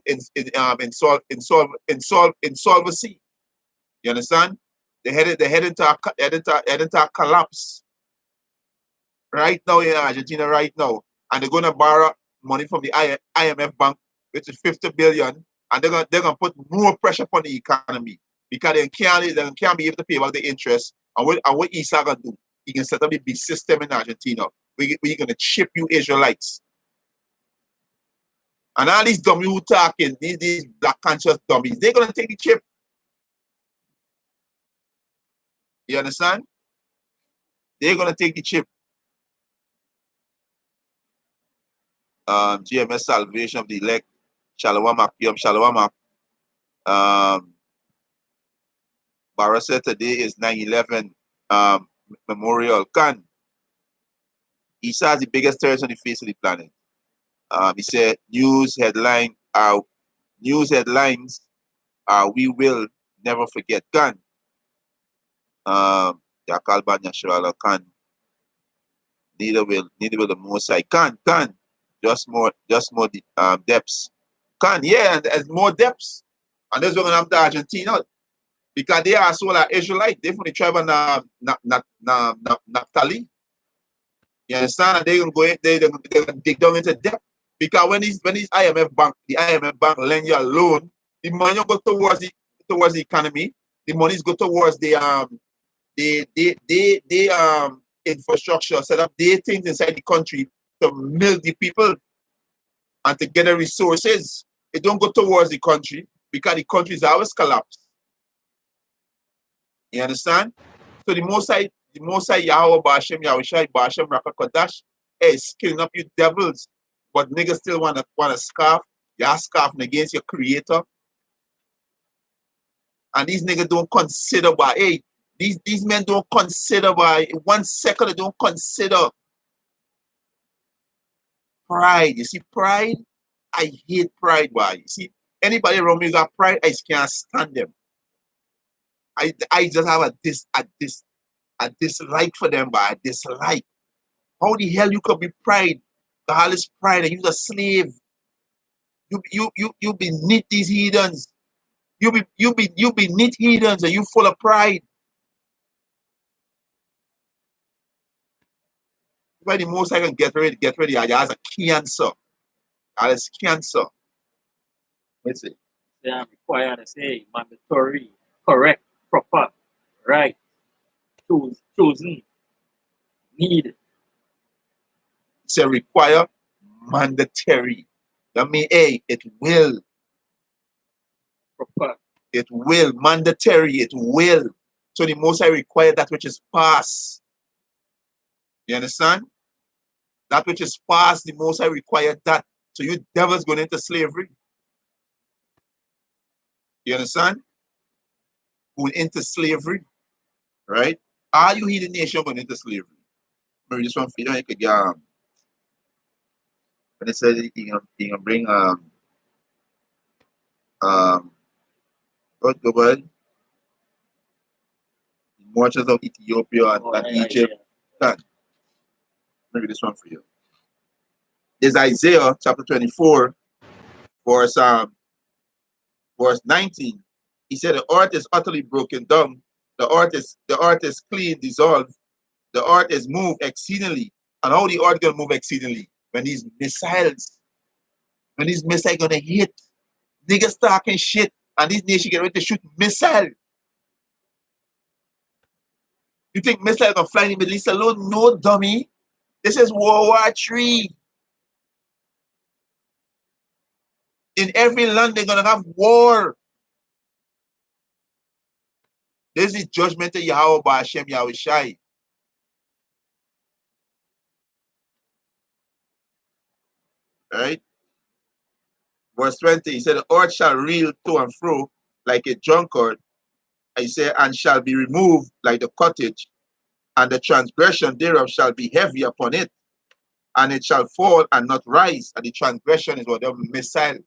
You understand? They headed into a collapse right now in Argentina right now, and they're gonna borrow money from the IMF bank, which is 50 billion, and they're gonna put more pressure upon the economy because they can't be able to pay back the interest. And what Isa gonna do? He can set up a big system in Argentina. We're gonna chip you Israelites. And all these dummies who talking, these black conscious dummies, they're gonna take the chip. You understand? They're gonna take the chip. GMS Salvation of the Elect, Shalawamak, Yom Shalawamak. Barra said today is 9/11 Memorial. Khan, Isa is the biggest terrorist on the face of the planet. He said news headlines are we will never forget. Khan. Yakal Banya Shalala Khan. Neither will the Most High. Khan. Just more depths. Khan, yeah, and there's more depths. And that's what we're going to have to Argentina. Because they are also like Israelite. They're from the tribe of Naphtali. You understand? And they're going to go in, they're going to dig down into depth. Because when these the IMF bank lend you a loan, the money don't go towards the economy. The money go towards the infrastructure, set up their things inside the country to milk the people and to get the resources. It don't go towards the country because the country is always collapsed. You understand? So the Most High Yahweh Bashem, Yahushai Bashem, Raka Kodash is killing up you devils. But niggas still wanna scarf. You're scarfing against your creator. And these niggas don't consider these men don't consider 1 second, they don't consider pride. You see, pride, I hate pride, boy. You see, anybody around me got pride, I just can't stand them. I just have a dislike for them, but a dislike. How the hell you could be pride? God is pride and you're a slave. You beneath these heathens. You beneath heathens and you full of pride. Why the Most I can get ready, I has a cancer. That is cancer. Let's see. They are required to say mandatory, correct, proper, right, chosen, need. It's a require mandatory. That means it will. Proper. It will. Mandatory, it will. So the Most I require that which is past. You understand? That which is past, the Most I require that. So you devils going into slavery. You understand? Going into slavery. Right? Are you heathen nation going into slavery? Maybe this one for you, you could get when they said you can bring what the word? Marches of Ethiopia and Egypt. Maybe this one for you. There's Isaiah chapter 24, verse 19. He said, the earth is utterly broken down. The earth is clean, dissolved. The earth is moved exceedingly. And how the earth gonna move exceedingly? When these missiles gonna hit. Niggas talking shit, and this nation get ready to shoot missile. You think missile gonna fly in the Middle East alone? No, dummy. This is World War III. In every land, they're gonna have war. This is judgment of Yahweh by Hashem Yahweh Shai. Right? Verse 20, he said, the earth shall reel to and fro like a drunkard. He said, and shall be removed like the cottage, and the transgression thereof shall be heavy upon it, and it shall fall and not rise. And the transgression is whatever missile,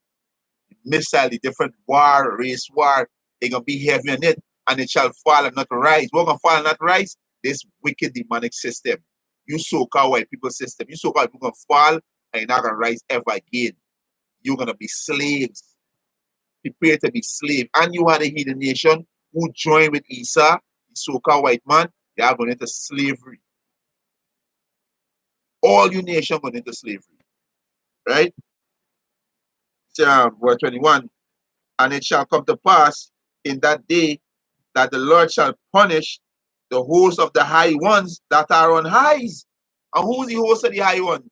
the different war, race war, they're gonna be heavy on it, and it shall fall and not rise. What gonna fall and not rise? This wicked demonic system. You so-called white people system. You so-called people gonna fall and you're not gonna rise ever again. You're gonna be slaves. Prepare to be slaves. And you are the heathen nation who joined with Esau, the so-called white man, they are going into slavery. All you nation going into slavery. Right? Verse 21. And it shall come to pass in that day that the Lord shall punish the host of the high ones that are on highs. And who's the host of the high ones?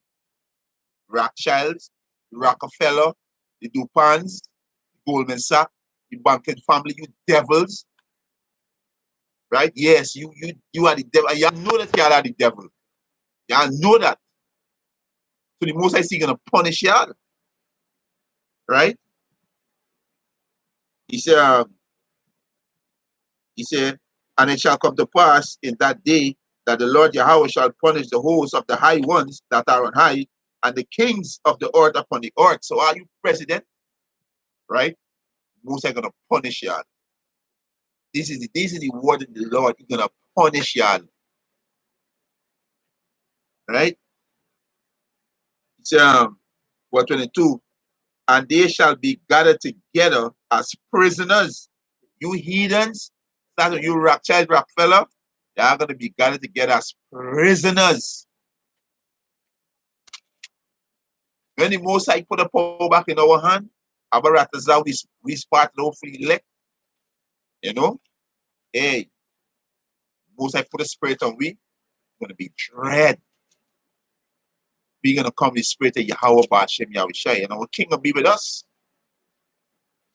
Rothschilds, the Rockefeller, the DuPonts, the Goldman Sachs, the banking family, you devils. Right? Yes, you are the devil. Y'all know that y'all are the devil. Y'all know that. So the Most High is gonna punish y'all. Right? He said, and it shall come to pass in that day that the Lord Yahweh shall punish the hosts of the high ones that are on high, and the kings of the earth upon the earth. So are you president? Right? Most High gonna punish y'all. This is the word of the Lord. He's gonna punish y'all. Right? It's verse 22. And they shall be gathered together as prisoners. You heathens, that's what you Rothschild Rockefeller, they are gonna be gathered together as prisoners. When the Most High put the power back in our hand, Abaratazah, we spark no free elect. You know? Hey, Most High put a spirit on we, gonna be dread. We're gonna come with the spirit of Yahweh Ba'ashem Yahweh Shai, and our king will be with us.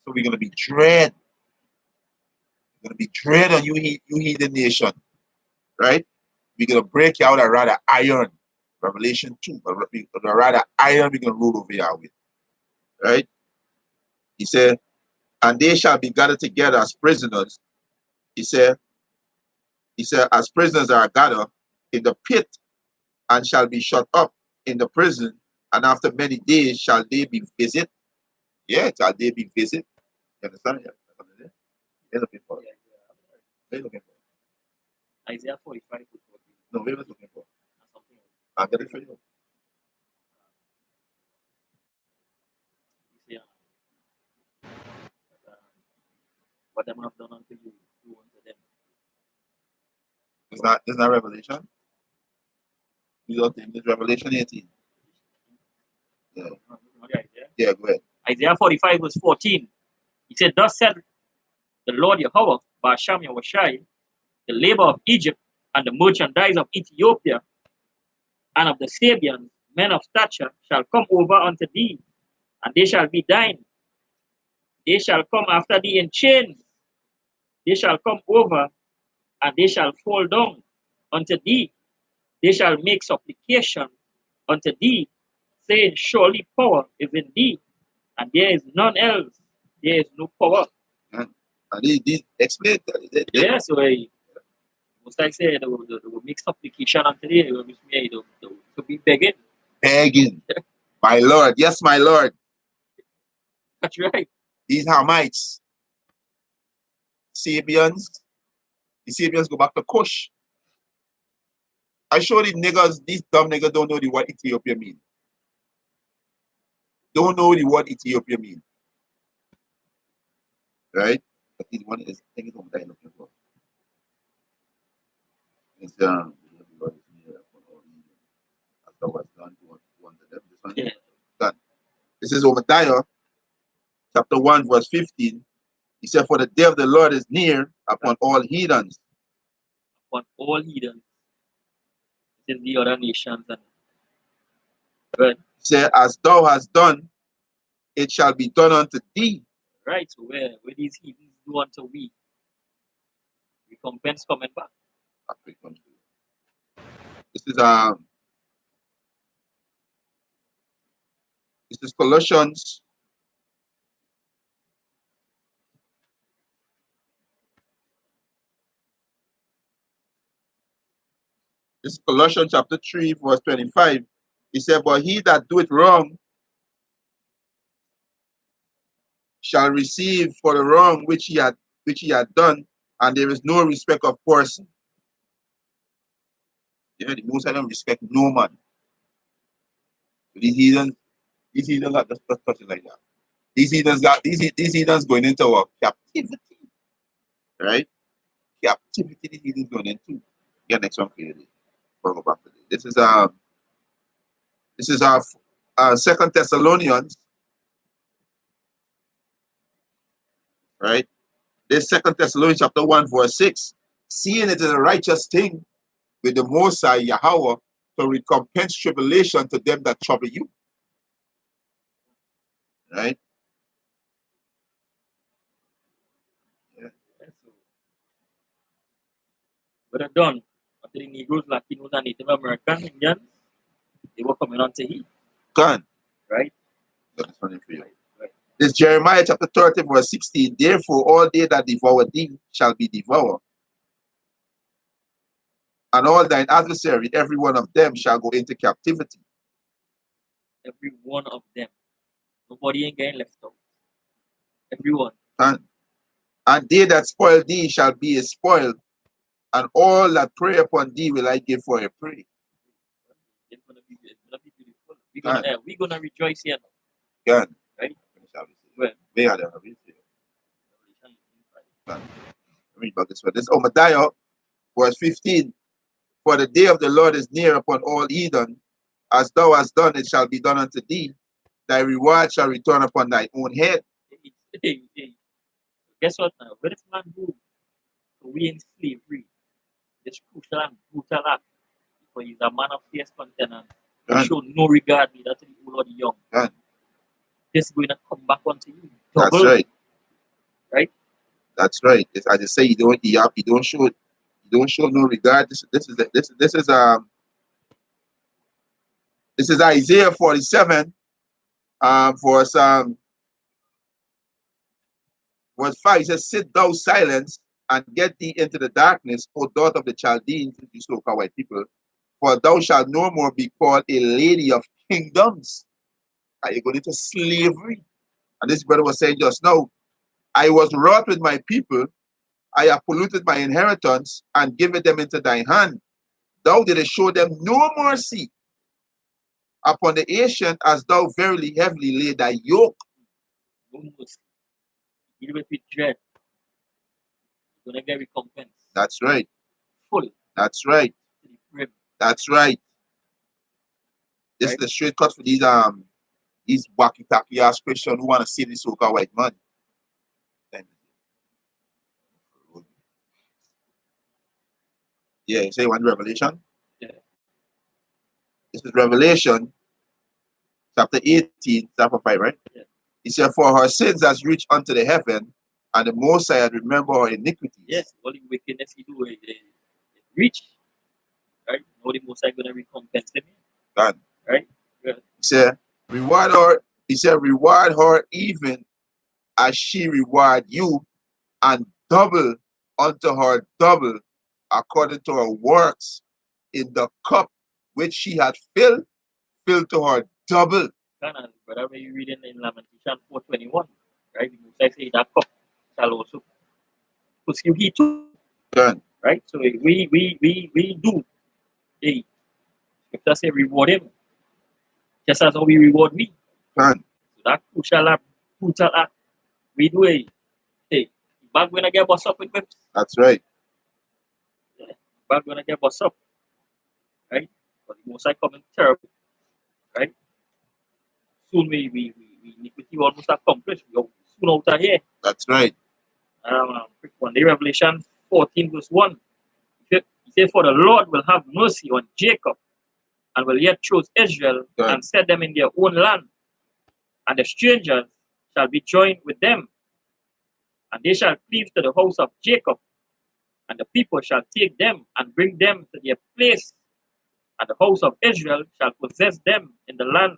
So we're gonna be dread. We're gonna be dread on you heathen nation. Right? We're gonna break you out a rod of iron. Revelation 2. A rod of iron we're gonna rule over Yahweh. Right? He said, and they shall be gathered together as prisoners. He said, as prisoners are gathered in the pit, and shall be shut up in the prison, and after many days shall they be visit. Yeah, shall they be visit. You understand? Yeah. They're looking for. They're looking for. Isaiah 45. No, we're looking for. Something else. I'll get it for you. Yeah. What them have done unto you, do unto them. It's not Revelation. You don't think it's Revelation 18. Yeah. Yeah, go ahead. Isaiah 45 verse 14. He said, thus said the Lord Yahweh, Ba'ashem Yahweh Shai, the labor of Egypt and the merchandise of Ethiopia and of the Sabians, men of stature, shall come over unto thee, and they shall be thine. They shall come after thee in chains. They shall come over, and they shall fall down unto thee. They shall make supplication unto thee, saying, surely power is in thee, and there is none else. There is no power. And these explain. Yeah, so most like say they will make supplication unto thee. They will be begging. Begging. My Lord. Yes, my Lord. That's right. These Hamites. Sabians. The Sabians go back to Cush. I show these niggas, these dumb niggas don't know the what Ethiopia mean. Don't know the what Ethiopia mean. Right? But this one is thing is what I'm looking for. It's after what's done to them. This one Yeah. done. This is Obadiah chapter 1, verse 15. He said, for the day of the Lord is near upon all heathens. Upon all heathens in the other nations. And right. He said, as thou hast done, it shall be done unto thee. Right. So where these heathens do unto we, recompense coming back. This is Colossians. This is Colossians chapter 3, verse 25. He said, but he that doeth wrong shall receive for the wrong which he had done, and there is no respect of person. Yeah, the Most High don't respect no man. So these heathens are just touching like that. These heathens going into our captivity. Right? Captivity these heathens going into. Yeah, next one for you. We'll go back to this. This is our 2 Thessalonians. Right? This 2 Thessalonians chapter 1, verse 6. Seeing it is a righteous thing with the Most High Yahweh to recompense tribulation to them that trouble you. Right? Yeah. But they're done. After the Negroes, Latinos, and Native American Indians, they were coming on to eat. Gone. Right? That's funny for you. Right. This Jeremiah chapter 30, verse 16. Therefore, all they that devour thee shall be devoured. And all thine adversary, every one of them shall go into captivity. Every one of them. Nobody ain't getting left out. Everyone. And they that spoil thee shall be a spoil, and all that prey upon thee will I give for a prey. It's gonna be beautiful. We're gonna rejoice here now. God. Right? Well, they are the read about this one. This is Obadiah, verse 15. For the day of the Lord is near upon all heathen. As thou hast done, it shall be done unto thee. Thy reward shall return upon thy own head. Hey. Guess what now? What if man do? So we in slavery. This crucial and brutal act. Because he's a man of fierce content and show no regard neither to the old or the young. This is going to come back onto you. Double. That's right. Right? That's right. It's, I just say you don't show no regard. This is Isaiah 47, verse 5. It says, sit thou silence and get thee into the darkness, O daughter of the Chaldeans, you so-called white people, for thou shalt no more be called a lady of kingdoms. Are you going into slavery? And this brother was saying just now, I was wroth with my people, I have polluted my inheritance and given them into thy hand. Thou didst show them no mercy upon the ancient, as thou verily heavily laid thy yoke. No mercy. Deal with dread. You're gonna get recompense. That's right. Full. That's right. That's right. This is the straight cut for these wacky tacky ass Christians who want to save the so-called white man. Yeah, you say one Revelation? Yeah. This is Revelation chapter 18, chapter 5, right? Yeah. He said, for her sins has reached unto the heaven, and the Most High had remembered her iniquities. Yes, all the wickedness he do, it reach. Right? Now the Most High gonna recompense him. God. Right? Yeah. He said, reward her even as she reward you, and double unto her double according to her works in the cup which she had filled to her double. But when you read in Lamentation 4:21, right? The Most High say that cup shall also pursue he too. Done. Right? So we do Hey, scripture say reward him just as how we reward we. Can. So that brutal act we do it. Hey, back when I get bust up with whips. That's right. Yeah, back when I get bust up, right? But the most I coming terrible, right? Soon we iniquity almost accomplished. We are soon out of here. That's right. Quick one. The Revelation 14 verse 1. He said, for the Lord will have mercy on Jacob and will yet choose Israel Good. and set them in their own land. And the strangers shall be joined with them. And they shall cleave to the house of Jacob. And the people shall take them and bring them to their place. And the house of Israel shall possess them in the land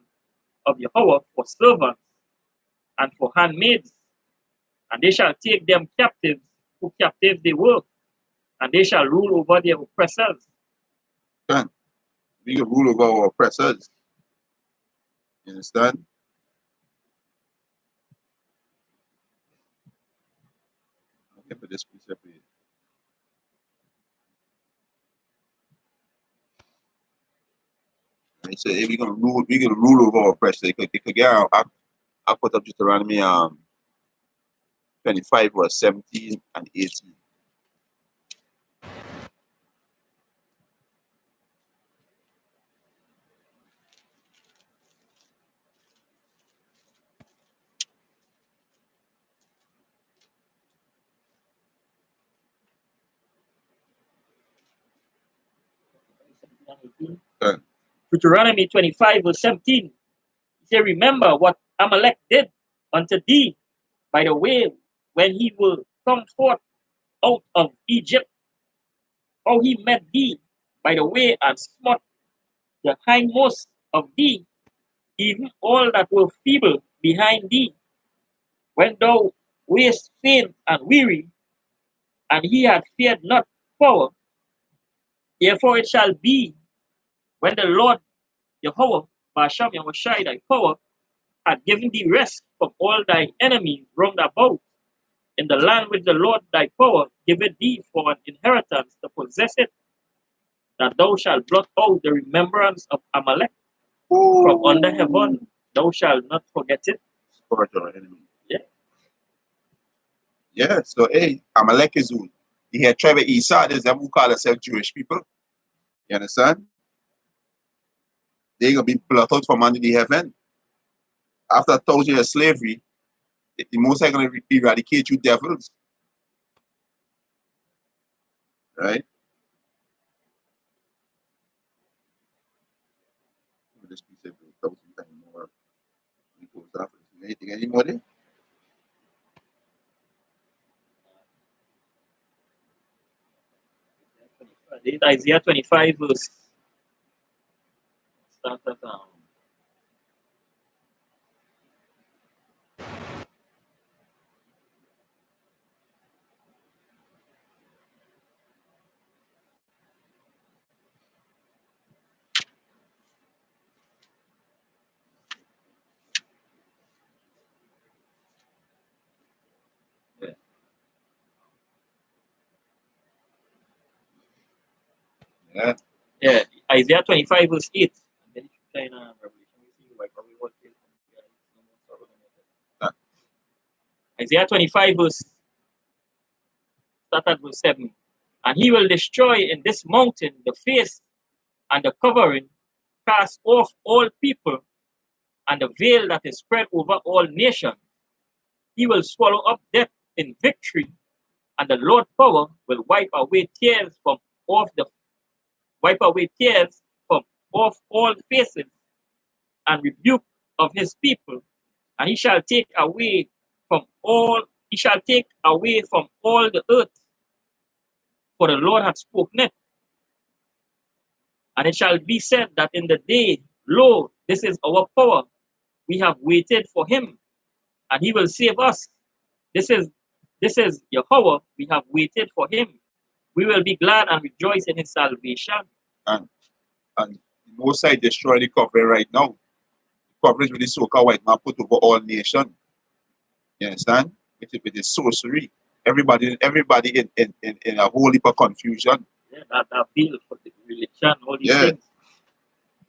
of Yahweh for servants and for handmaids. And they shall take them captives, who captive they were, and they shall rule over their oppressors. Can. We can rule over our oppressors. You understand? Okay, for this precept here. And he said, if we're gonna rule over our oppressors. It could get I put up Deuteronomy 25 verse 17 and 18. Can. Deuteronomy 25 verse 17. He said, remember what Amalek did unto thee by the way when he will come forth out of Egypt, how he met thee by the way and smote the hindmost of thee, even all that were feeble behind thee, when thou wast faint and weary, and he had feared not power. Therefore it shall be, when the Lord Yahweh, Basham Yahushai, thy power, had given thee rest from all thy enemies round about, in the land which the Lord thy power giveth thee for an inheritance to possess it, that thou shalt blot out the remembrance of Amalek from under heaven. Thou shalt not forget it. Support our enemy. Yeah. Yeah, so hey, Amalek is who? You hear tribe of Esau, there's them who call themselves Jewish people. You understand? They're gonna be blotted from under the heaven. After 1,000 years of slavery, the most are gonna eradicate you devils. Right? This piece of 1,000 times more. Anything anymore there? Isaiah 25 verse. Start at Yeah. yeah, Isaiah 25 verse 8. And then if you try in Revelation, you see why probably what it is. Isaiah 25 verse, start at verse 7. And he will destroy in this mountain the face and the covering, cast off all people, and the veil that is spread over all nations. He will swallow up death in victory, and the Lord power will wipe away tears from off all faces, and rebuke of his people, and he shall take away from all the earth, for the Lord hath spoken it. And it shall be said that in the day, lo, this is our power. We have waited for him, and he will save us. This is Yahweh. We have waited for him. We will be glad and rejoice in his salvation. And the Most High destroy the covenant right now. The covenant with the so-called white man put over all nations. You understand? With the sorcery. Everybody in a whole heap of confusion. Yeah, that veil for the religion, all these Yeah. things.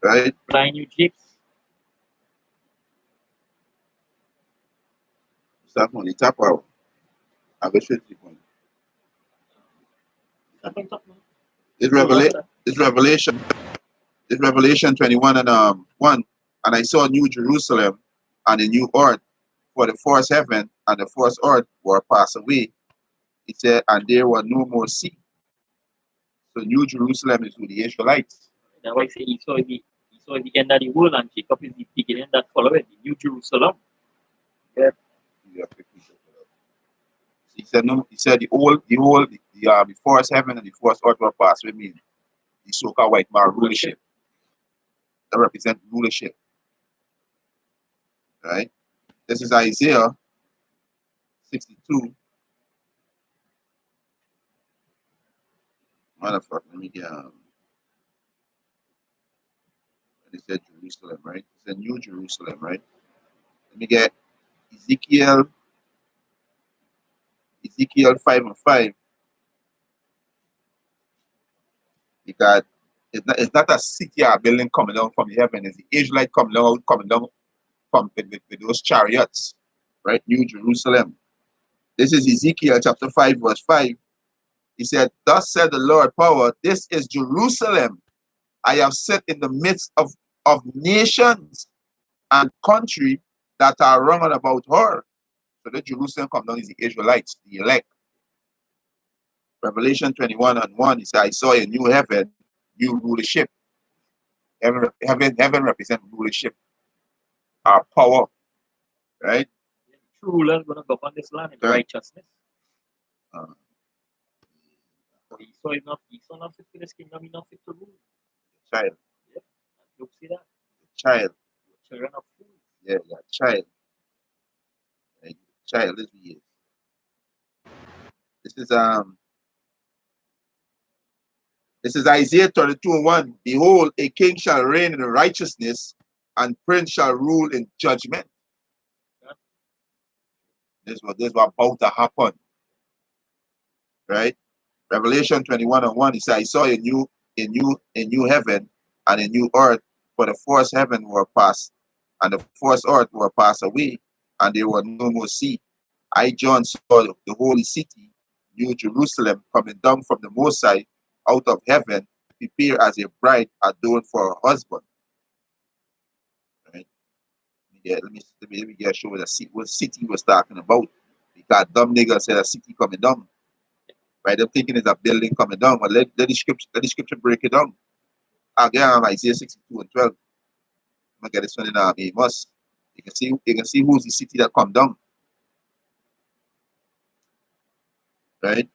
Right? Blind you jigs. Start on the tap out. I will show you one. Nothing top, man. It's So, Revelation. brother, It's Revelation. It's Revelation 21 and 1. And I saw New Jerusalem and a new earth, for the first heaven and the first earth were passed away. It said, and there were no more sea. So New Jerusalem is with the Israelites. that's why I say Esau is the end of the world and Jacob is the beginning that follow it, the New Jerusalem. Yeah. He said no. He said the first heaven and the first earth were passed away. Mean the so-called white man rulership. That represent rulership. Right? This is Isaiah 62. Motherfucker, let me get it said Jerusalem, right? It said New Jerusalem, right? Let me get Ezekiel 5 and 5. Because it's not a city or a building coming down from heaven, it's the Israelite coming down from with those chariots, right? New Jerusalem. This is Ezekiel chapter 5, verse 5. He said, thus said the Lord power, this is Jerusalem I have set in the midst of nations and country that are round about her. So the Jerusalem come down is the Israelites, the elect. Revelation 21 and 1, he said, I saw a new heaven, new rulership. Heaven represents rulership, our power, right? True rulers gonna govern this land in Right. righteousness. Uh, So Esau not fit for this kingdom, he not fit to rule. child, You see that? child, Children of fools. yeah, child. Right? Child is he is. This is Isaiah 32 and 1. Behold, a king shall reign in righteousness, and prince shall rule in judgment. Yeah. This is what about to happen. Right? Revelation 21 and 1. He said, I saw a new heaven and a new earth, for the first heaven were passed, and the first earth were passed away, and there were no more sea. I, John, saw the holy city, New Jerusalem, coming down from the Most High, out of heaven, prepared as a bride adorned for her husband. Right? Let me get show what city was talking about. Because dumb nigga said a city coming down. Right? They're thinking it's a building coming down, but let the scripture break it down. Again, Isaiah 62 and 12. I'm gonna get this one in Amos. You can see who's the city that come down. Right?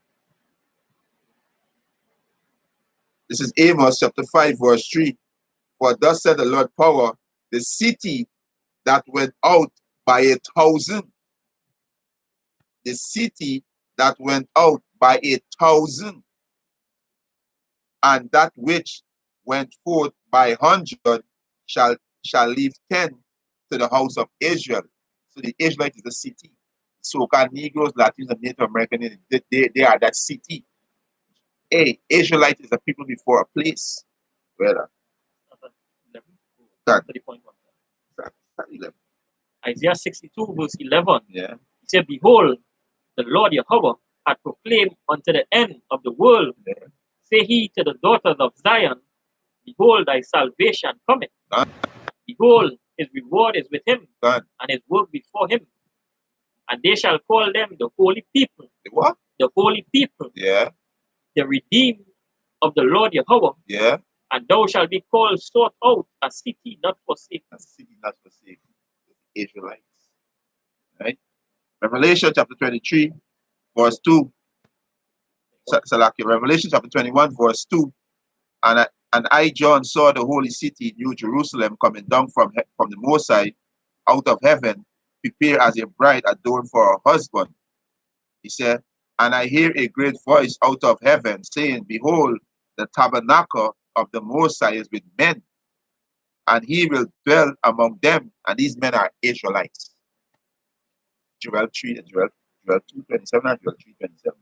This is Amos chapter 5, verse 3. For thus said the Lord power, the city that went out by 1,000. The city that went out by 1,000. And that which went forth by 100 shall leave 10 to the house of Israel. So the Israelite is the city. So-called Negroes, Latinos, and Native Americans, they are that city. Hey, Israelite is the people before a place. Well, that, 30.1. that 11. Isaiah 62 verse 11. Yeah. He said, behold, the Lord Yahweh hath proclaimed unto the end of the world, Yeah. say he to the daughters of Zion, behold, thy salvation cometh. Done. Behold, his reward is with him, Done. and his work before him. And they shall call them the holy people. The what? The holy people, Yeah. the redeemed of the Lord Yahweh. Yeah. And thou shalt be called sought out, a city not forsaken. A city not forsaken. Israelites. Right? Revelation chapter 23, verse 2. Salaki, Revelation chapter 21, verse 2. And I, John, saw the holy city, New Jerusalem, coming down from the Most High, out of heaven, prepared as a bride adorned for her husband. He said, and I hear a great voice out of heaven, saying, behold, the tabernacle of the Most High is with men, and he will dwell among them, and these men are Israelites. Joel 2:27 and Joel 3:27.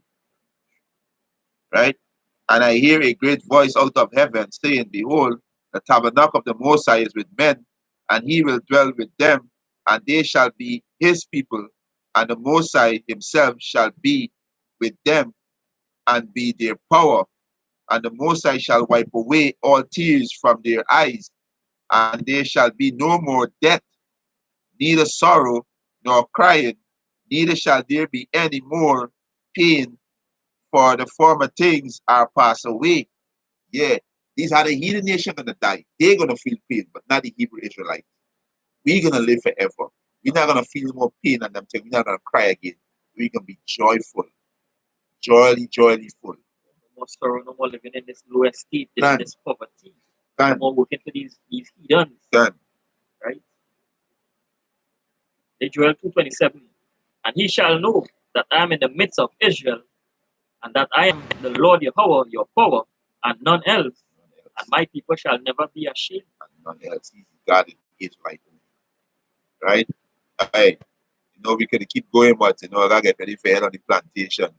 Right? And I hear a great voice out of heaven saying, Behold, the tabernacle of the Most High is with men, and he will dwell with them, and they shall be his people, and the Most High himself shall be with them and be their power. And the Most High shall wipe away all tears from their eyes, and there shall be no more death, neither sorrow nor crying, neither shall there be any more pain, for the former things are passed away. Yeah, these are the heathen nation gonna die. They're gonna feel pain, but not the Hebrew Israelites. We're gonna live forever. We're not gonna feel more pain than them. We're not gonna cry again. We're gonna be joyful, joyly full. No more sorrow, no more living in this low estate, Done. this poverty. No Done. more working for these heathens. Done. Right? Joel 2:27. And he shall know that I am in the midst of Israel, and that I am the Lord Yahweh, your power, and none else. And my people shall never be ashamed. And none else. He's God in Israelite. Right? Hey, we could keep going, but I gotta get ready for hell on the plantation.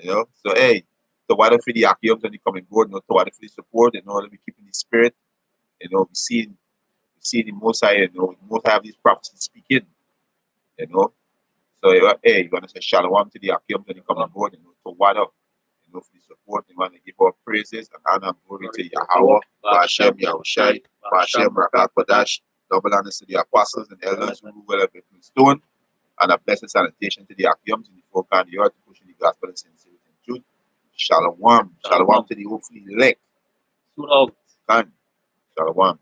So hey, so why don't for the Akiums when they come and go, so why don't for the support, let me keep in the spirit, we see the Most High, the Most High have these prophecies speaking, So hey, you wanna say shalom to the Akiums when they come and go, so what up, for the support, you wanna give our praises and honor and glory to Yahweh, Hashem, Yahushai, Hashem, Rakak, Kodash, double honors to the apostles and elders who will have been stone, and a blessed salutation to the Akiums in the four corners of the earth, pushing the gospel and sincerity and truth. Shalom. Shalom to the hopefully elect. Soon out. Shalom.